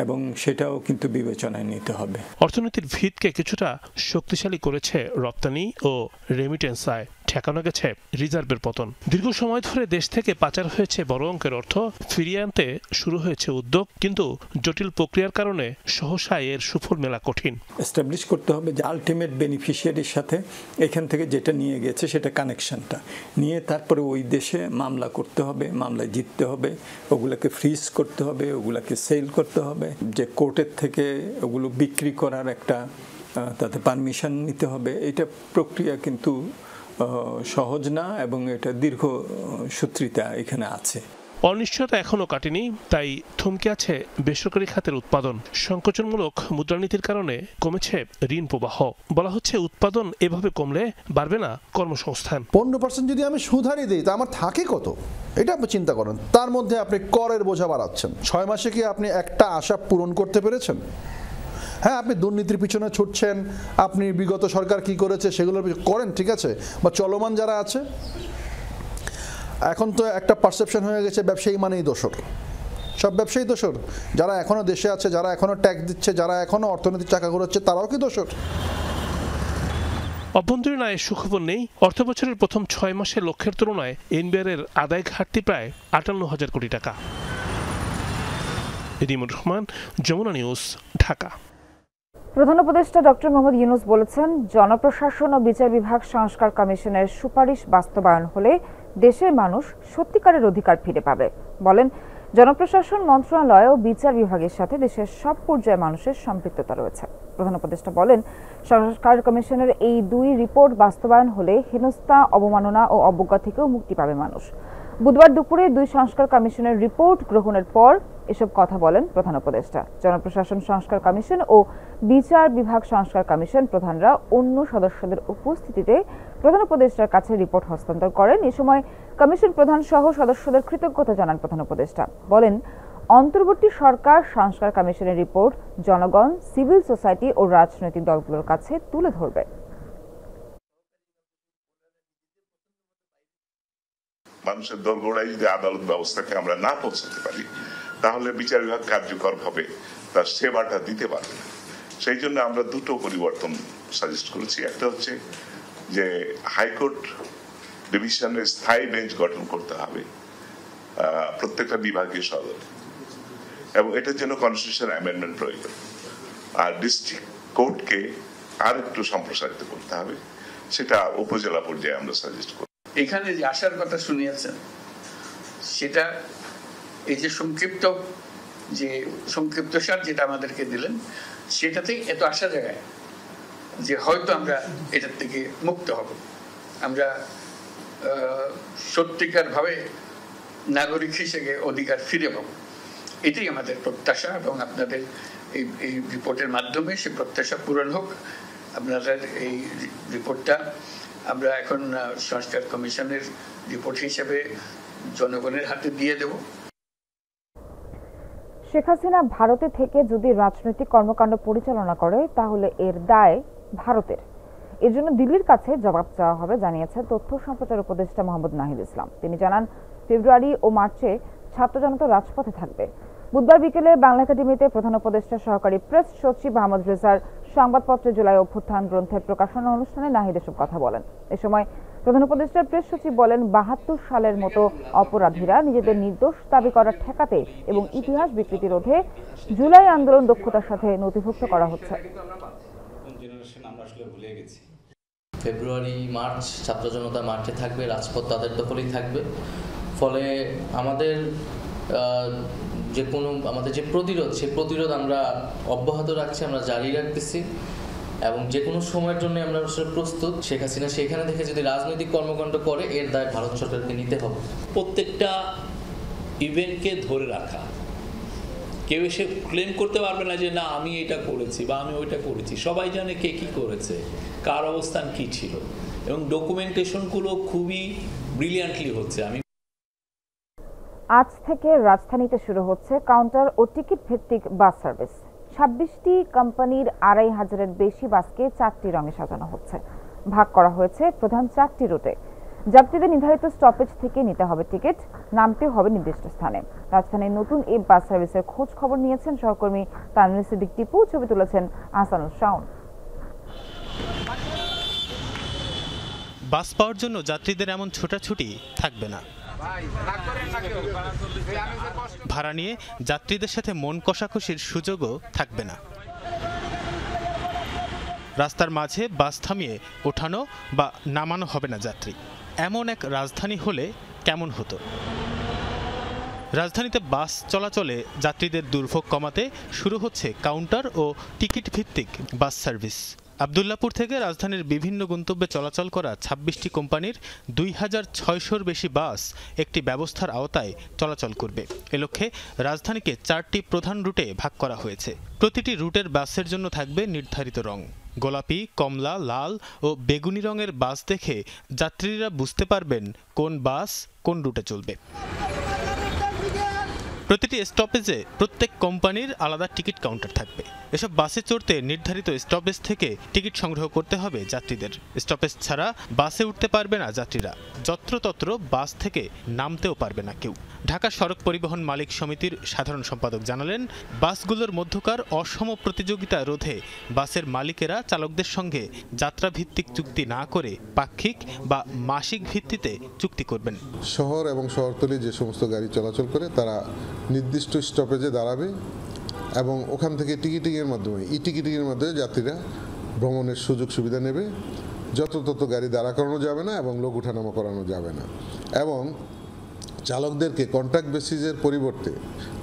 এবং সেটাও কিন্তু বিবেচনায় নিতে হবে। অর্থনীতির ভিতকে কিছুটা শক্তিশালী করেছে রপ্তানি ও রেমিটেন্স আয়। ঠেকানো গেছে রিজার্ভের পতন। দীর্ঘ সময় ধরে দেশ থেকে পাচার হয়েছে বড় অঙ্কের অর্থ, ফিরিয়ে আনতে শুরু হয়েছে উদ্যোগ, কিন্তু জটিল প্রক্রিয়ার কারণে সহসা এর সুফল মেলা কঠিন। এস্টাবলিশ করতে হবে যে আলটিমেট বেনিফিশিয়ারির সাথে এখান থেকে যেটা নিয়ে গেছে সেটা কানেকশনটা নিয়ে তারপরে ওই দেশে মামলা করতে হবে, মামলায় জিততে হবে, ওগুলাকে ফ্রিজ করতে হবে, ওগুলাকে সেল করতে হবে, যে কোর্টের থেকে ওগুলো বিক্রি করার একটা তাতে পারমিশন নিতে হবে। এটা প্রক্রিয়া কিন্তু সহজ না এবং এটা দীর্ঘ সূত্রিতা এখানে আছে। অনিশ্চয়তা এখনো কাটেনি, তাই থমকে আছে বেসরকারি খাতের উৎপাদন। সংকোচনমূলক মুদ্রানীতির কারণে কমেছে ঋণ প্রবাহ। বলা হচ্ছে উৎপাদন এভাবে কমলে বাড়বে না কর্মসংস্থান। 15% যদি আমি সুধারি দিই তা আমার থাকে কত, এটা আপনি চিন্তা করেন। তার মধ্যে আপনি করের বোঝা বাড়াচ্ছেন। 6 মাসে কি আপনি একটা আশা পূরণ করতে পেরেছেন? হ্যাঁ, আপনি দুর্নীতির পিছনে ছুটছেন, আপনি বিগত সরকার কি করেছে সেগুলো করেন, ঠিক আছে, বা চলমান যারা আছে। এখন তো একটা পারসেপশন হয়ে গেছে ব্যবসায়ী মানেই দোষর, সব ব্যবসায়ী দোষর। যারা এখনো দেশে আছে, যারা এখনো ট্যাক্স দিচ্ছে, যারা এখনো অর্থনীতির চাকা ঘোরাচ্ছে, তারাও কি দোষর? অভ্যন্তরীণ আয়ের সুখবর নেই। অর্থবছরের প্রথম 6 মাসে লক্ষ্যের তুলনায় এনবিআর আদায় ঘাটতি প্রায় 58,000 কোটি টাকা। রিমুর রহমান, যমুনা নিউজ, ঢাকা। প্রধান উপদেষ্টা ডক্টর মোহাম্মদ ইউনূস বলেছেন, জনপ্রশাসন ও বিচার বিভাগ সংস্কার কমিশনের সুপারিশ বাস্তবায়ন হলে দেশের মানুষ সত্যিকারের অধিকার ফিরে পাবে। বলেন, জনপ্রশাসন মন্ত্রণালয় ও বিচার বিভাগের সাথে দেশের সব পর্যায়ের মানুষের সম্পৃক্ততা রয়েছে। প্রধান উপদেষ্টা বলেন, সংস্কার কমিশনের এই 2 রিপোর্ট বাস্তবায়ন হলে হেনস্থা, অবমাননা ও অবজ্ঞা থেকেও মুক্তি পাবে মানুষ। বুধবার দুপুরে 2 সংস্কার কমিশনের রিপোর্ট গ্রহণের পর এসব কথা বলেন প্রধান উপদেষ্টা। জনপ্রশাসন সংস্কার কমিশন ও বিচার বিভাগ সংস্কার কমিশন প্রধানরা অন্য সদস্যদের উপস্থিতিতে প্রধান উপদেষ্টার কাছে রিপোর্ট হস্তান্তর করেন। এ সময় কমিশন প্রধান সহ সদস্যদের কৃতজ্ঞতা জানান প্রধান উপদেষ্টা। বলেন, অন্তর্বর্তী সরকার সংস্কার কমিশনের রিপোর্ট জনগণ, সিভিল সোসাইটি ও রাজনৈতিক দলগুলোর কাছে তুলে ধরবে। মানুষের দোরগোড়ায় যদি আদালত ব্যবস্থাকে আমরা না পৌঁছাতে পারি, তাহলে বিচার বিভাগ কার্যকর ভাবে তার সেবাটা দিতে পারবে না। সেই জন্য আমরা 2টো পরিবর্তন সাজেস্ট করেছি। একটা হচ্ছে যে হাইকোর্ট ডিভিশনের স্থায়ী বেঞ্চ গঠন করতে হবে প্রত্যেকটা বিভাগীয় সদরে, এবং এটার জন্য কনস্টিটিউশন অ্যামেন্ডমেন্ট প্রয়োজন। আর ডিস্ট্রিক্ট কোর্টকে আর একটু সম্প্রসারিত করতে হবে, সেটা উপজেলা পর্যায়ে আমরা সাজেস্ট করি। এখানে যে আশার কথা শুনিয়েছেন, সেটা এই যে সংক্ষিপ্তসার যেটা আমাদেরকে দিলেন, সেটাতেই এত আশা জায়গায় যে হয়তো আমরা এটার থেকে মুক্ত হব, আমরা সত্যিকার ভাবে নাগরিক হিসেবে অধিকার ফিরে পাব। এটাই আমাদের প্রত্যাশা, এবং আপনাদের এই রিপোর্টের মাধ্যমে সে প্রত্যাশা পূরণ হোক। আপনাদের এই রিপোর্টটা আমরা এখন সংস্কার কমিশনের রিপোর্ট হিসেবে জনগণের হাতে দিয়ে দেব। শেখ হাসিনা ভারতে থেকে যদি রাজনৈতিক কর্মকাণ্ড পরিচালনা করে, তাহলে এর দায় ভারতের। এর জন্য দিল্লির কাছে জবাব চাওয়া হবে, জানিয়েছে তথ্য সম্প্রচার উপদেষ্টা মোহাম্মদ নাহিদ ইসলাম। তিনি জানান, ফেব্রুয়ারি ও মার্চে ছাত্র জনতা রাজপথে থাকবে। বুধবার বিকেলে বাংলা একাডেমিতে প্রধান উপদেষ্টার সহকারী প্রেস সচিব আহমদ রেজার সংবাদপত্রে জুলাই অভ্যুত্থান গ্রন্থের প্রকাশনা অনুষ্ঠানে নাহিদ এসব কথা বলেন। এ সময় প্রধান উপদেষ্টার প্রেস সচিব বলেন, 72 সালের মতো অপরাধীরা নিজেদের নির্দোষ দাবি করা ঠেকাতে এবং ইতিহাস বিকৃতি রোধে জুলাই আন্দোলন দক্ষতার সাথে নথিভুক্ত করা হচ্ছে। ফেব্রুয়ারি মার্চ ছাত্র জনতা মার্চে থাকবে, রাজপথ তাদের দখলেই থাকবে। ফলে আমাদের আমাদের যে প্রতিরোধ, সেই প্রতিরোধ আমরা অব্যাহত রাখছি, আমরা জারি রাখতেছি, এবং যে কোনো সময়ের জন্য আমরা আসলে প্রস্তুত। শেখ হাসিনা সেখানে থেকে যদি রাজনৈতিক কর্মকাণ্ড করে, এর দায় ভারত সরকারকে নিতে হবে। প্রত্যেকটা ইভেন্টকে ধরে রাখা, কেউ এসে ক্লেম করতে পারবে না যে না আমি এটা করেছি বা আমি ওইটা করেছি। সবাই জানে কে কি করেছে, কার অবস্থান কি ছিল, এবং ডকুমেন্টেশনগুলো খুবই ব্রিলিয়ান্টলি হচ্ছে। আজ থেকে রাজধানীতে শুরু হচ্ছে কাউন্টার ও টিকিট ভিত্তিক বাস সার্ভিস। 26টি কোম্পানির 2500-এর বেশি বাসকে 4টি রঙে সাজানো হচ্ছে। ভাগ করা হয়েছে প্রধান 4টি রুটে। যাত্রীদের নির্ধারিত স্টপেজ থেকে নিতে হবে টিকিট, নামতে হবে নির্দিষ্ট স্থানে। রাজধানীর নতুন এই বাস সার্ভিসের খোঁজ খবর নিয়েছেন সহকর্মী তানভীর সিদ্দিক টিপু, ছবি তুলেছেন আহসানুল শাওন। বাস পাওয়ার জন্য যাত্রীদের এমন ছোটাছুটি থাকবে না। ভাড়া নিয়ে যাত্রীদের সাথে মন কষাকষির সুযোগও থাকবে না। রাস্তার মাঝে বাস থামিয়ে ওঠানো বা নামানো হবে না যাত্রী। এমন এক রাজধানী হলে কেমন হতো? রাজধানীতে বাস চলাচলে যাত্রীদের দুর্ভোগ কমাতে শুরু হচ্ছে কাউন্টার ও টিকিট ভিত্তিক বাস সার্ভিস। আব্দুল্লাহপুর থেকে রাজধানীর বিভিন্ন গন্তব্যে চলাচল করা 26টি কোম্পানির 2600-র বেশি বাস একটি ব্যবস্থার আওতায় চলাচল করবে। এ লক্ষ্যে রাজধানীকে 4টি প্রধান রুটে ভাগ করা হয়েছে। প্রতিটি রুটের বাসের জন্য থাকবে নির্ধারিত রং। গোলাপি, কমলা, লাল ও বেগুনি রঙের বাস দেখে যাত্রীরা বুঝতে পারবেন কোন বাস কোন রুটে চলবে। প্রতিটি স্টপেজে প্রত্যেক কোম্পানির আলাদা টিকিট কাউন্টার থাকবে। এসব বাসে চড়তে নির্ধারিত স্টপেজ থেকে টিকিট সংগ্রহ করতে হবে যাত্রীদের। স্টপেজ ছাড়া বাসে উঠতে পারবে না যাত্রীরা। যত্রতত্র বাস থেকে নামতেও পারবে না কেউ। ঢাকা সড়ক পরিবহন মালিক সমিতির সাধারণ সম্পাদক জানালেন, বাসগুলোর মধ্যকার অসম প্রতিযোগিতা রোধে বাসের মালিকেরা চালকদের সঙ্গে যাত্রাভিত্তিক চুক্তি না করে পাক্ষিক বা মাসিক ভিত্তিতে চুক্তি করবেন। শহর এবং শহরতলি যে সমস্ত গাড়ি চলাচল করে তারা নির্দিষ্ট স্টপেজে দাঁড়াবে এবং ওখান থেকে টিকিটিংয়ের মাধ্যমে ই-টিকিটিংয়ের মাধ্যমে যাত্রীরা ভ্রমণের সুযোগ সুবিধা নেবে। যত গাড়ি দাঁড়া করানো যাবে না এবং লোক উঠানামা করানো যাবে না। এবং চালকদেরকে কন্ট্রাক্ট বেসিসের পরিবর্তে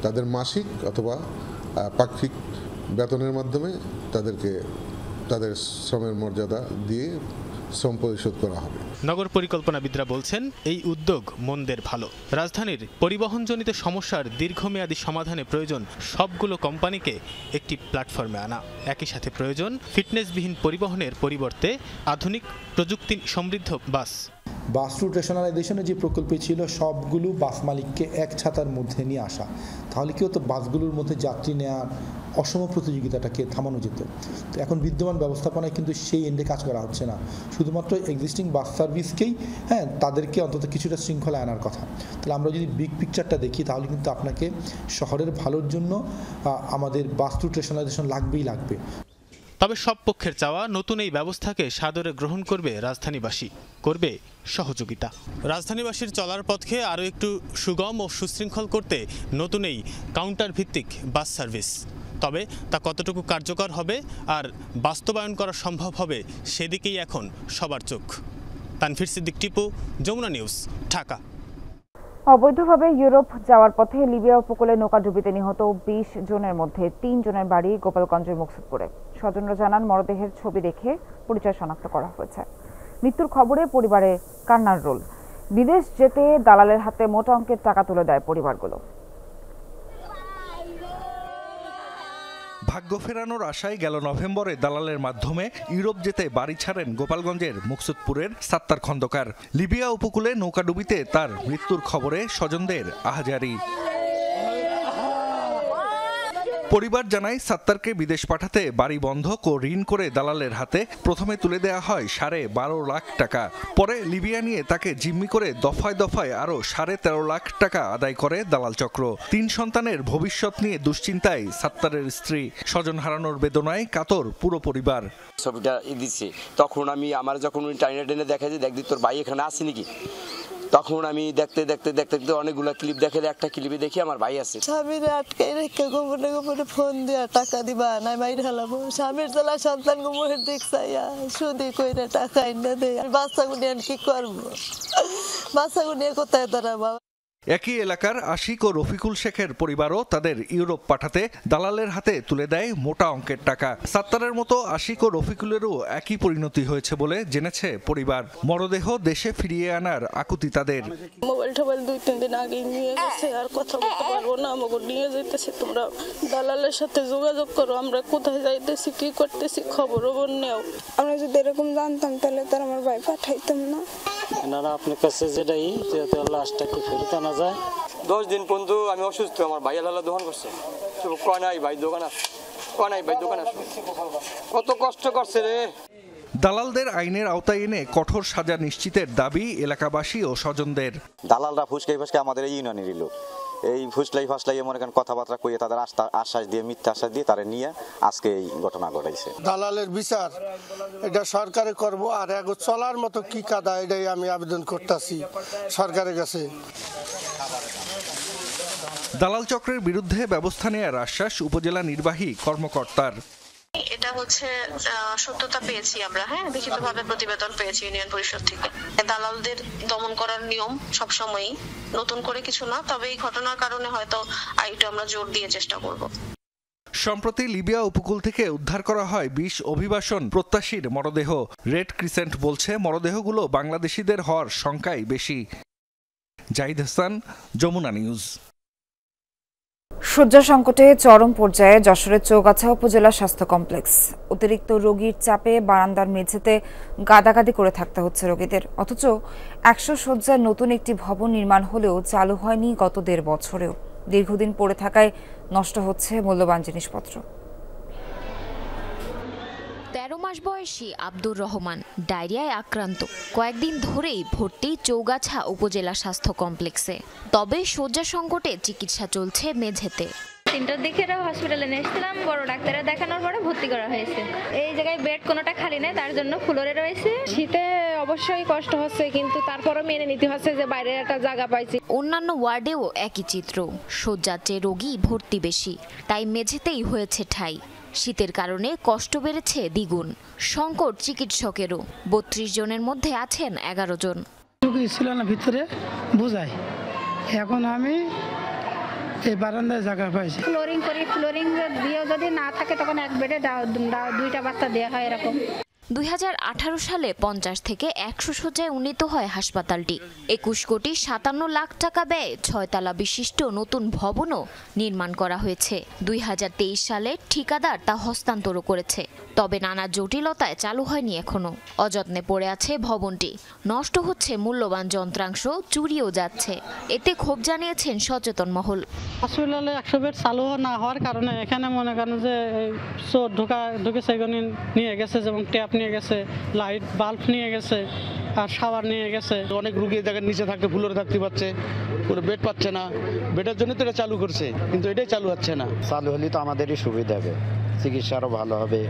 তাদের মাসিক অথবা পাক্ষিক বেতনের মাধ্যমে তাদেরকে তাদের শ্রমের মর্যাদা দিয়ে শ্রম পরিশোধ করা হবে। নগর পরিকল্পনাবিদরা বলছেন এই উদ্যোগ মন্দের ভালো। রাজধানীর পরিবহনজনিত সমস্যার দীর্ঘমেয়াদী সমাধানে প্রয়োজন সবগুলো কোম্পানিকে একটি প্ল্যাটফর্মে আনা। একই সাথে প্রয়োজন ফিটনেসবিহীন পরিবহনের পরিবর্তে আধুনিক প্রযুক্তি সমৃদ্ধ বাস। বাস রুট রেশনালাইজেশনের যে প্রকল্প ছিল সবগুলো বাস মালিককে এক ছাতার মধ্যে নিয়ে আসা, তাহলে কি হতো বাসগুলোর মধ্যে যাত্রী নেওয়ার অসম প্রতিযোগিতাটাকে থামানো যেত। তো এখন বিদ্যমান ব্যবস্থাপনায় কিন্তু সেই এন্ডে কাজ করা হচ্ছে না, শুধুমাত্র এক্সিস্টিং বাস সার্ভিসকেই তাদেরকে অন্তত কিছুটা শৃঙ্খলা আনার কথা। তাহলে আমরা যদি বিগ পিকচারটা দেখি তাহলে কিন্তু আপনাকে শহরের ভালোর জন্য আমাদের বাস রুট রেশনালাইজেশন লাগবে। তবে সব পক্ষের চাওয়া নতুন এই ব্যবস্থাকে সাদরে গ্রহণ করবে রাজধানীবাসী, করবে সহযোগিতা। রাজধানীবাসীর চলার পথকে আরও একটু সুগম ও সুশৃঙ্খল করতে নতুন এই কাউন্টার ভিত্তিক বাস সার্ভিস। তবে তা কতটুকু কার্যকর হবে আর বাস্তবায়ন করা সম্ভব হবে সেদিকেই এখন সবার চোখ। তানভীর সিদ্দিক টিপু, যমুনা নিউজ, ঢাকা। অবৈধভাবে ইউরোপ যাওয়ার পথে লিবিয়া উপকূলে নৌকাডুবিতে নিহত 20 জনের মধ্যে 3 জনের বাড়ি গোপালগঞ্জের মুকসুদপুরে। স্বজনরা জানান মরদেহের ছবি দেখে পরিচয় শনাক্ত করা হয়েছে। মৃত্যুর খবরে পরিবারে কান্নার রোল। বিদেশ যেতে দালালের হাতে মোটা অঙ্কের টাকা তুলে দেয় পরিবারগুলো। ভাগ্য ফেরানোর আশায় গেল নভেম্বরে দালালের মাধ্যমে ইউরোপ যেতে বাড়ি ছাড়েন গোপালগঞ্জের মুকসুদপুরের সাত্তার খন্দকার। লিবিয়া উপকূলে নৌকাডুবিতে তার মৃত্যুর খবরে স্বজনদের আহাজারি। পরিবার জানায় সাত্তারকে বিদেশ পাঠাতে বাড়ি বন্ধক ও ঋণ করে দালালের হাতে প্রথমে তুলে দেওয়া হয় 12.5 লাখ টাকা। পরে লিবিয়া নিয়ে তাকে জিম্মি করে দফায় দফায় আরো 13.5 লাখ টাকা আদায় করে দালাল চক্র। 3 সন্তানের ভবিষ্যৎ নিয়ে দুশ্চিন্তায় সাত্তারের স্ত্রী। স্বজন হারানোর বেদনায় কাতর পুরো পরিবার। ছবিটা দিচ্ছে তখন আমি আমার যখন টেনে দেখা যায় দেখি তোর ভাই এখানে আছে নাকি, তখন আমি দেখতে দেখতে দেখতে অনেকগুলো ক্লিপ দেখে একটা ক্লিপে দেখি আমার ভাই আছে। স্বামীর আটকে রেখে গোপনে গোপনে ফোন দিয়া টাকা দিবা না মাইর হালাবো, স্বামীর জ্বালা সন্তান গোমহের দিক চাইয়া সুদি কইরা টাকা এনে দেয়। বাচ্চাগুলো নিয়ে কি করবো, বাচ্চাগুলো নিয়ে কোথায় দাঁড়াবো। একই এলাকার আশিক ও রফিকুল শেখের পরিবারও তাদের ইউরোপ পাঠাতে দালালের হাতে তুলে দেয় মোটা অঙ্কের টাকা। সাত্তারের মতো আশিক ও রফিকুলেরও একই পরিণতি হয়েছে বলে জেনেছে পরিবার। মরদেহ দেশে ফিরিয়ে আনার আকুতি তাদের। মোবাইল টোবাইল 2-3 দিন আগে নিয়ে গেছে, আর কথা বলতে পারবো না, আমাকে নিয়ে যাইতেছে, তোমরা দালালের সাথে যোগাযোগ করো, আমরা কোথায় যাইতেছি কি করতেছি খবর নেও। আমরা যদি এরকম জানতাম তাহলে তার আমার ভাই পাঠাইতাম না। এনারা আপনার কাছে যেটাই লাশটা কি ফেরত আনা যায়। 10 দিন পর্যন্ত আমি অসুস্থ, আমার ভাই আল্লাহ দোকান করছে, কয় নাই ভাই দোকান আছে, কয় নাই ভাই দোকান আছে, কত কষ্ট করছে রে। দালালদের আইনের আওতায় এনে কঠোর সাজা নিশ্চিতের দাবি এলাকাবাসী ও স্বজনদের। দালালরা ফুসকাই ফাসকাই আমাদের এই ইউনিয়নের লোক, এই ফুসলাই ফাসলাই মনে করেন কথাবার্তা কইয়ে তাদের আশ্বাস দিয়ে মিথ্যা আশ্বাস দিয়ে তারা নিয়ে আজকে এই ঘটনা ঘটাইছে। দালালের বিচার এটা সরকারে করব, আর এক চলার মতো কি কাদা এটাই আমি আবেদন করতেছি সরকারের কাছে। দালাল চক্রের বিরুদ্ধে ব্যবস্থা নেওয়ার আশ্বাস উপজেলা নির্বাহী কর্মকর্তার। এটা হচ্ছে সত্যতা পেয়েছি আমরা, লিখিতভাবে প্রতিবেদন পেয়েছি ইউনিয়ন পরিষদ থেকে। দালালদের দমন করার নিয়ম সবসময়ই, নতুন করে কিছু না, তবে এই ঘটনার কারণে হয়তো আরেকটু আমরা জোর দিয়ে চেষ্টা করব। সম্প্রতি লিবিয়া উপকূল থেকে উদ্ধার করা হয় 20 অভিবাসন প্রত্যাশীর মরদেহ। রেড ক্রিসেন্ট বলছে মরদেহগুলো বাংলাদেশিদের হওয়ার সংখ্যাই বেশি। জাহিদ হাসান, যমুনা নিউজ। শয্যা সংকটে চরম পর্যায়ে যশোরের চৌগাছা উপজেলা স্বাস্থ্য কমপ্লেক্স। অতিরিক্ত রোগীর চাপে বারান্দার মেঝেতে গাদাগাদি করে থাকতে হচ্ছে রোগীদের, অথচ 100 শয্যার নতুন একটি ভবন নির্মাণ হলেও চালু হয়নি গত 1.5 বছরেও। দীর্ঘদিন পড়ে থাকায় নষ্ট হচ্ছে মূল্যবান জিনিসপত্র। 13 মাস বয়সী আব্দুর রহমান ডায়রিয়ায় আক্রান্ত, কয়েকদিন ধরেই ভর্তি চৌগাছা উপজেলা স্বাস্থ্য কমপ্লেক্সে। তবে শয্যা সংকটে চিকিৎসা চলছে মেঝেতে। 3টার দিকে হসপিটালে নিয়ে এসেছিলাম, বড় ডাক্তারে দেখানোর পরে ভর্তি করা হয়েছে। এই জায়গায় বেড কোনোটা খালি নেই, তার জন্য ফ্লোরে রয়েছে। শীতে অবশ্যই কষ্ট হচ্ছে, কিন্তু তারপরও মেনে নিতে হচ্ছে যে বাইরে একটা জায়গা পাইছি। অন্যান্য ওয়ার্ডেও একই চিত্র, শয্যার চেয়ে রোগী ভর্তি বেশি, তাই মেঝেতেই হয়েছে ঠাঁই। শীতের কারণে কষ্ট বেড়েছে দ্বিগুণ। সংকট চিকিৎসকেরও, 32 জনের মধ্যে আছেন 11 জন। ছিল না ভিতরে বোঝায়, এখন আমি এই বারান্দায় জায়গা পাইছি। ফ্লোরিং করি, ফ্লোরিং দিয়েও যদি না থাকে তখন এক বেডে দুইটা বাচ্চা দেওয়া হয় এরকম। 2018 সালে 50 থেকে 100 শয্যায় উন্নীত হয় হাসপাতালটি। 21 কোটি 57 লাখ টাকা ব্যয়ে 6 তলা বিশিষ্ট নতুন ভবনও নির্মাণ করা হয়েছে। 2023 সালে ঠিকাদার তা হস্তান্তর করেছে। তবে নানা জটিলতায় চালু হয়নি এখনো। অযত্নে পড়ে আছে ভবনটি, নষ্ট হচ্ছে মূল্যবান যন্ত্রাংশ, চুরিও যাচ্ছে। এতে ক্ষোভ জানিয়েছেন সচেতন মহল। হসপিটালে 100 বেড চালু না হওয়ার কারণে এখানে মনে করেন যে চোর ঢুকে সেগুলো নিয়ে গেছে, যেমন ট্যাপ নিয়ে গেছে, লাইট বাল্ব নিয়ে গেছে, আর শাওয়ার নিয়ে গেছে। অনেক রুগী জায়গার নিচে থাকতে ফ্লোরে থাকতে পারছে, কোনো বেড পাচ্ছে না। বেডের জন্য তো এটা চালু করছে, কিন্তু এটাই চালু হচ্ছে না। চালু হলে তো আমাদেরই সুবিধা হবে, চিকিৎসা আরও ভালো হবে।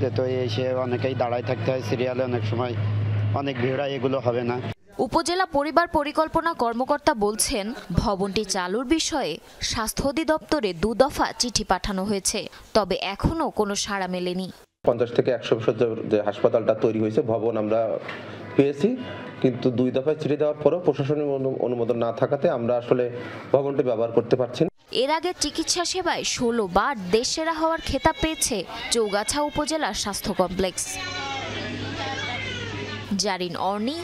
যেহেতু এসে অনেকেই দাঁড়ায় থাকতে হয় সিরিয়ালে, অনেক সময় অনেক ভিড় হয়, এগুলো হবে না। উপজেলা পরিবার পরিকল্পনা কর্মকর্তা বলছেন, ভবনটি চালুর বিষয়ে স্বাস্থ্য অধিদপ্তরে 2 দফা চিঠি পাঠানো হয়েছে, তবে এখনো কোনো সাড়া মেলেনি। 50 থেকে 100 শয্যার যে হাসপাতালটা তৈরি হয়েছে, ভবন আমরা পেয়েছি, কিন্তু 2 দফায় চিঠি দেওয়ার পরেও প্রশাসনিক অনুমোদন না থাকাতে আমরা আসলে ভবনটি ব্যবহার করতে পারছি না। এর আগে চিকিৎসা সেবায় 16 বার দেশসেরা হওয়ার খেতাব পেয়েছে চৌগাছা উপজেলার স্বাস্থ্য কমপ্লেক্স। জারিন অর্নি,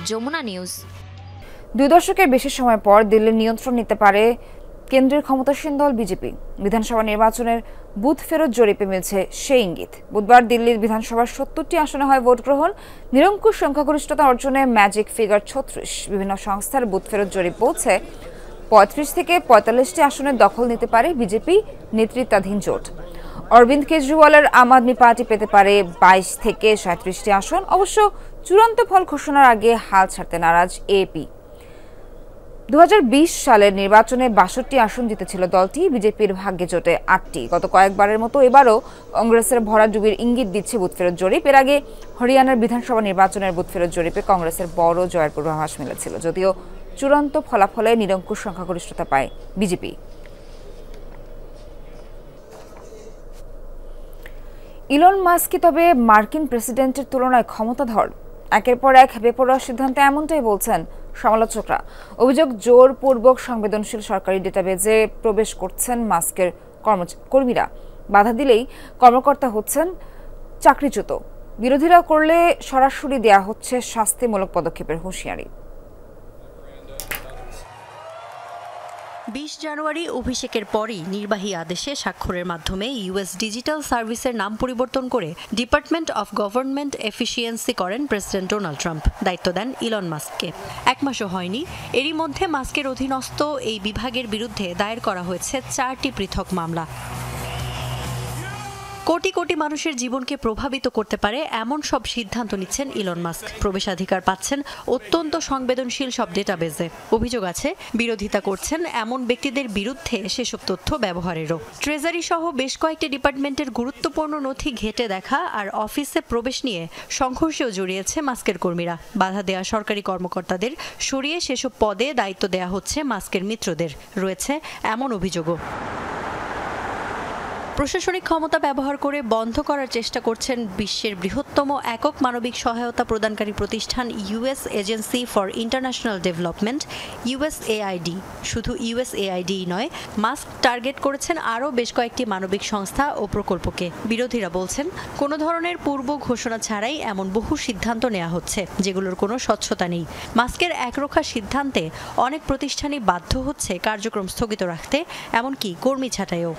যমুনা নিউজ। 2 দশকের বেশি সময় পর দিল্লির নিয়ন্ত্রণ নিতে পারে কেন্দ্রের ক্ষমতাসীন দল বিজেপি। বিধানসভা নির্বাচনের বুথ ফেরত জরিপে মিলছে সেই ইঙ্গিত। বুধবার দিল্লির বিধানসভার 70টি আসনে হয় ভোট গ্রহণ। নিরঙ্কুশ সংখ্যাগরিষ্ঠতা অর্জনে ম্যাজিক ফিগার 36। বিভিন্ন সংস্থার বুথ ফেরত জরিপ বলছে 35 থেকে 45টি আসনের দখল নিতে পারে বিজেপি নেতৃত্বাধীন জোট। অরবিন্দ কেজরিওয়ালের আম আদমি পার্টি পেতে পারে 22 থেকে 37টি আসন। অবশ্য চূড়ান্ত ফল ঘোষণার আগে হাল ছাড়তে নারাজ এপি। 2020 সালের নির্বাচনে 62টি আসন জিতেছিল দলটি। বিজেপির ভাগ্যে জোটে 8টি। গত কয়েকবারের মতো এবারও কংগ্রেসের ভরাডুবির ইঙ্গিত দিচ্ছে বুথ ফেরত জরিপ। এর আগে হরিয়ানার বিধানসভা নির্বাচনের বুথ ফেরত জরিপে কংগ্রেসের বড় জয়ের পূর্বাভাস মিলেছিল, যদিও চূড়ান্ত ফলাফলে নিরঙ্কুশ সংখ্যাগরিষ্ঠতা পায় বিজেপি। ইলন মাস্ক কি তবে মার্কিন প্রেসিডেন্টের তুলনায় ক্ষমতাধর? একের পর এক বেপরোয়া সিদ্ধান্তে এমনটাই বলছেন সমালোচকরা। অভিযোগ, জোরপূর্বক সংবেদনশীল সরকারি ডেটাবেজে প্রবেশ করছেন মাস্কের কর্মীরা। বাধা দিলেই কর্মকর্তা হচ্ছেন চাকরিচ্যুত। বিরোধীরা করলে সরাসরি দেয়া হচ্ছে শাস্তিমূলক পদক্ষেপের হুঁশিয়ারি। 20 জানুয়ারি অভিষেকের পরই নির্বাহী আদেশে স্বাক্ষরের মাধ্যমে ইউএস ডিজিটাল সার্ভিসের নাম পরিবর্তন করে ডিপার্টমেন্ট অফ গভর্নমেন্ট এফিসিয়েন্সি করেন প্রেসিডেন্ট ডোনাল্ড ট্রাম্প। দায়িত্ব দেন ইলন মাস্ককে। 1 মাসও হয়নি, এরই মধ্যে মাস্কের অধীনস্থ এই বিভাগের বিরুদ্ধে দায়ের করা হয়েছে 4টি পৃথক মামলা। কোটি কোটি মানুষের জীবনকে প্রভাবিত করতে পারে এমন সব সিদ্ধান্ত নিচ্ছেন ইলন মাস্ক। প্রবেশাধিকার পাচ্ছেন অত্যন্ত সংবেদনশীল সব ডেটাবেজে। অভিযোগ আছে বিরোধিতা করছেন এমন ব্যক্তিদের বিরুদ্ধে সেসব তথ্য ব্যবহারেরও। ট্রেজারি সহ বেশ কয়েকটি ডিপার্টমেন্টের গুরুত্বপূর্ণ নথি ঘেঁটে দেখা আর অফিসে প্রবেশ নিয়ে সংঘর্ষেও জড়িয়েছে মাস্কের কর্মীরা। বাধা দেয়া সরকারি কর্মকর্তাদের সরিয়ে সেসব পদে দায়িত্ব দেয়া হচ্ছে মাস্কের মিত্রদের। রয়েছে এমন অভিযোগও। প্রশাসনিক ক্ষমতা ব্যবহার করে বন্ধ করার চেষ্টা করছেন বিশ্বের বৃহত্তম একক মানবিক সহায়তা প্রদানকারী প্রতিষ্ঠান US agency for international development USAID. শুধু ইউএসএআইডি নয়, মাস্ক টার্গেট করেছেন আরও বেশ কয়েকটি মানবিক সংস্থা ও প্রকল্পকে। বিরোধীরা বলছেন কোনো ধরনের পূর্ব ঘোষণা ছাড়াই এমন বহু সিদ্ধান্ত নেওয়া হচ্ছে যেগুলোর কোনো স্বচ্ছতা নেই। মাস্কের একরোখা সিদ্ধান্তে অনেক প্রতিষ্ঠানই বাধ্য হচ্ছে কার্যক্রম স্থগিত রাখতে, এমনকি কর্মী ছাঁটাইও।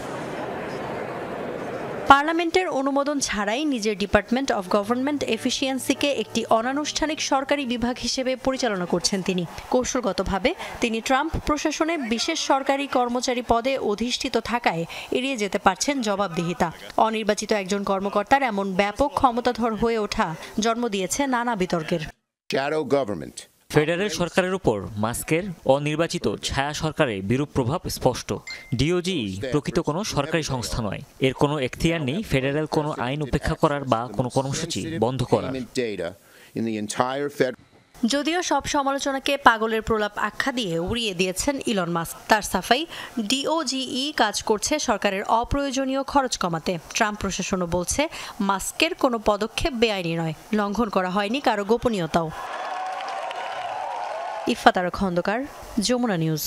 পার্লামেন্টের অনুমোদন ছাড়াই নিজের ডিপার্টমেন্ট অফ গভর্নমেন্ট এফিসিয়েন্সিকে একটি অনানুষ্ঠানিক সরকারি বিভাগ হিসেবে পরিচালনা করছেন তিনি। কৌশলগতভাবে তিনি ট্রাম্প প্রশাসনে বিশেষ সরকারি কর্মচারী পদে অধিষ্ঠিত থাকায় এড়িয়ে যেতে পারছেন জবাবদিহিতা। অনির্বাচিত একজন কর্মকর্তার এমন ব্যাপক ক্ষমতাধর হয়ে ওঠা জন্ম দিয়েছে নানা বিতর্কের। ফেডারেল সরকারের উপর মাস্কের অনির্বাচিত ছায়া সরকারের বিরূপ প্রভাব স্পষ্ট। ডিওজিই প্রকৃত কোনো সরকারি সংস্থা নয়। এর কোনো এখতিয়ার নেই ফেডারেল কোনো আইন উপেক্ষা করার বা কোনো কর্মসূচি বন্ধ করার। যদিও সব সমালোচনাকে পাগলের প্রলাপ আখ্যা দিয়ে উড়িয়ে দিয়েছেন ইলন মাস্ক। তার সাফাই, ডিওজিই কাজ করছে সরকারের অপ্রয়োজনীয় খরচ কমাতে। ট্রাম্প প্রশাসনও বলছে মাস্কের কোনো পদক্ষেপ বেআইনি নয়, লঙ্ঘন করা হয়নি কারো গোপনীয়তাও। ইফাতার খন্দকার, যমুনা নিউজ।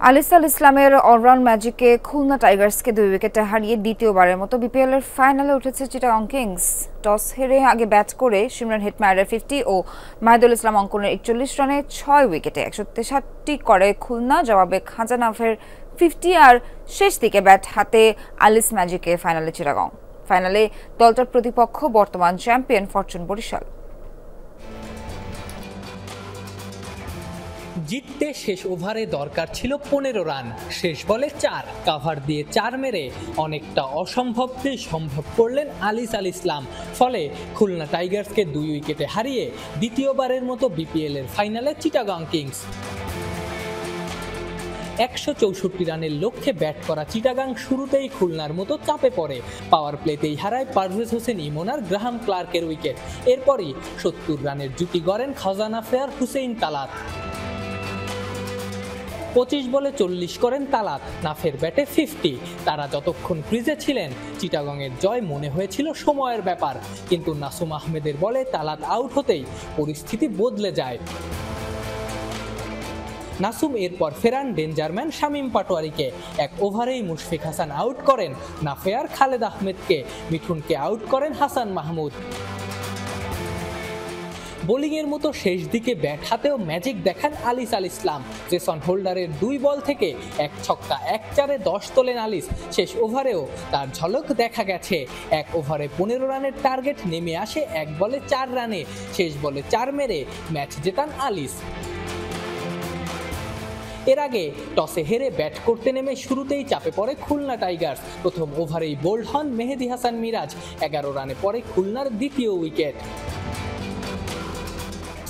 আলিস আল ইসলামের অলরাউন্ড ম্যাজিকে খুলনা টাইগার্সকে 2 উইকেটে হারিয়ে দ্বিতীয়বারের মতো বিপিএল এর ফাইনালে উঠেছে চিটাগং কিংস। টস হেরে আগে ব্যাট করে সিমরান হেটমায়ারের 50 ও মাহিদুল ইসলাম অঙ্কনের 41 রানে 6 উইকেটে 163 করে খুলনা। জবাবে খাজা নাফের 50 আর শেষ দিকে ব্যাট হাতে আলিস ম্যাজিকে ফাইনালে চিটাগং। ফাইনালে দলটার প্রতিপক্ষ বর্তমান চ্যাম্পিয়ন ফরচুন বরিশাল। জিততে শেষ ওভারে দরকার ছিল 15 রান, শেষ বলে 4, কাভার দিয়ে 4 মেরে অনেকটা অসম্ভবকে সম্ভব করলেন আলিস আল ইসলাম। ফলে খুলনা টাইগার্সকে 2 উইকেটে হারিয়ে দ্বিতীয়বারের মতো বিপিএল এর ফাইনালে চিটাগং কিংস। 164 রানের লক্ষ্যে ব্যাট করা চিটাগাং শুরুতেই খুলনার মতো চাপে পড়ে। পাওয়ার প্লেতেই হারায় পারভেজ হোসেন ইমন আর গ্রাহাম ক্লার্কের উইকেট। এরপরই 70 রানের জুটি গড়েন খাজা নাফের হুসেইন তালাত। 25 বলে 40 করেন তালাত, নাফের ব্যাটে 50। তারা যতক্ষণ ক্রিজে ছিলেন চিটাগংয়ের জয় মনে হয়েছিল সময়ের ব্যাপার, কিন্তু নাসুম আহমেদের বলে তালাত আউট হতেই পরিস্থিতি বদলে যায়। নাসুম এরপর ফেরান ডেঞ্জারম্যান শামীম পাটোয়ারিকে। 1 ওভারেই মুশফিক হাসান আউট করেন নাফেয়ার খালেদ আহমেদকে, মিঠুনকে আউট করেন হাসান মাহমুদ। বোলিংয়ের মতো শেষ দিকে ব্যাট হাতেও ম্যাজিক দেখান আলিস আল ইসলাম। জেসন হোল্ডারের 2 বল থেকে 1 ছক্কা 1 চারে 10 তোলেন আলিস। শেষ ওভারেও তার ঝলক দেখা গেছে। 1 ওভারে 15 রানের টার্গেট নেমে আসে 1 বলে 4 রানে। শেষ বলে 4 মেরে ম্যাচ জেতান আলিস। এর আগে টসে হেরে ব্যাট করতে নেমে শুরুতেই চাপে পড়ে খুলনা টাইগার্স। প্রথম ওভারেই বোল্ড হন মেহেদী হাসান মিরাজ। 11 রানে পরে খুলনার দ্বিতীয় উইকেট।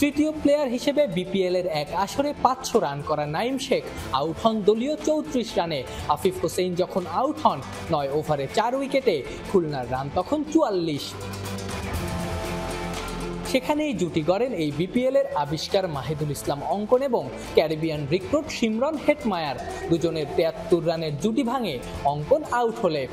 তৃতীয় প্লেয়ার হিসেবে বিপিএল এর এক আসরে 500 রান করা নাইম শেখ আউট হন দলীয় 34 রানে। আফিফ হোসেন যখন আউট হন 9 ওভারে 4 উইকেটে, খুলনার রান তখন 44। সেখানেই জুটি গড়েন এই বিপিএল এর আবিষ্কার মাহিদুল ইসলাম অঙ্কন এবং ক্যারিবিয়ান রিক্রুট সিমরন হেটমায়ার। দুজনের 73 রানের জুটি ভাঙে অঙ্কন আউট হলে।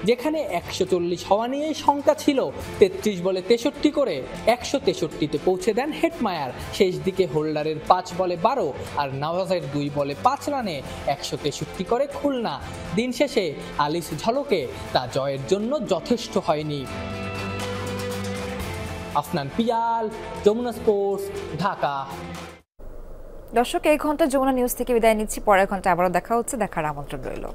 যেখানে 140 হওয়া নিয়ে শঙ্কা ছিল, 33 বলে 63 করে 163-তে পৌঁছে দেন হেটমায়ার। শেষ দিকে হোল্ডারের 5 বলে 12 আর নওয়াজের 2 বলে 5 রানে 163 করে খুলনা। দিন শেষে আলিস ঝলকে তা জয়ের জন্য যথেষ্ট হয়নি। আফনান পিয়াল, যমুনা স্পোর্টস, ঢাকা। দর্শক, এই ঘন্টা যমুনা নিউজ থেকে বিদায় নিচ্ছি। পরের ঘন্টা আবারও দেখা হচ্ছে, দেখার আমন্ত্রণ রইল।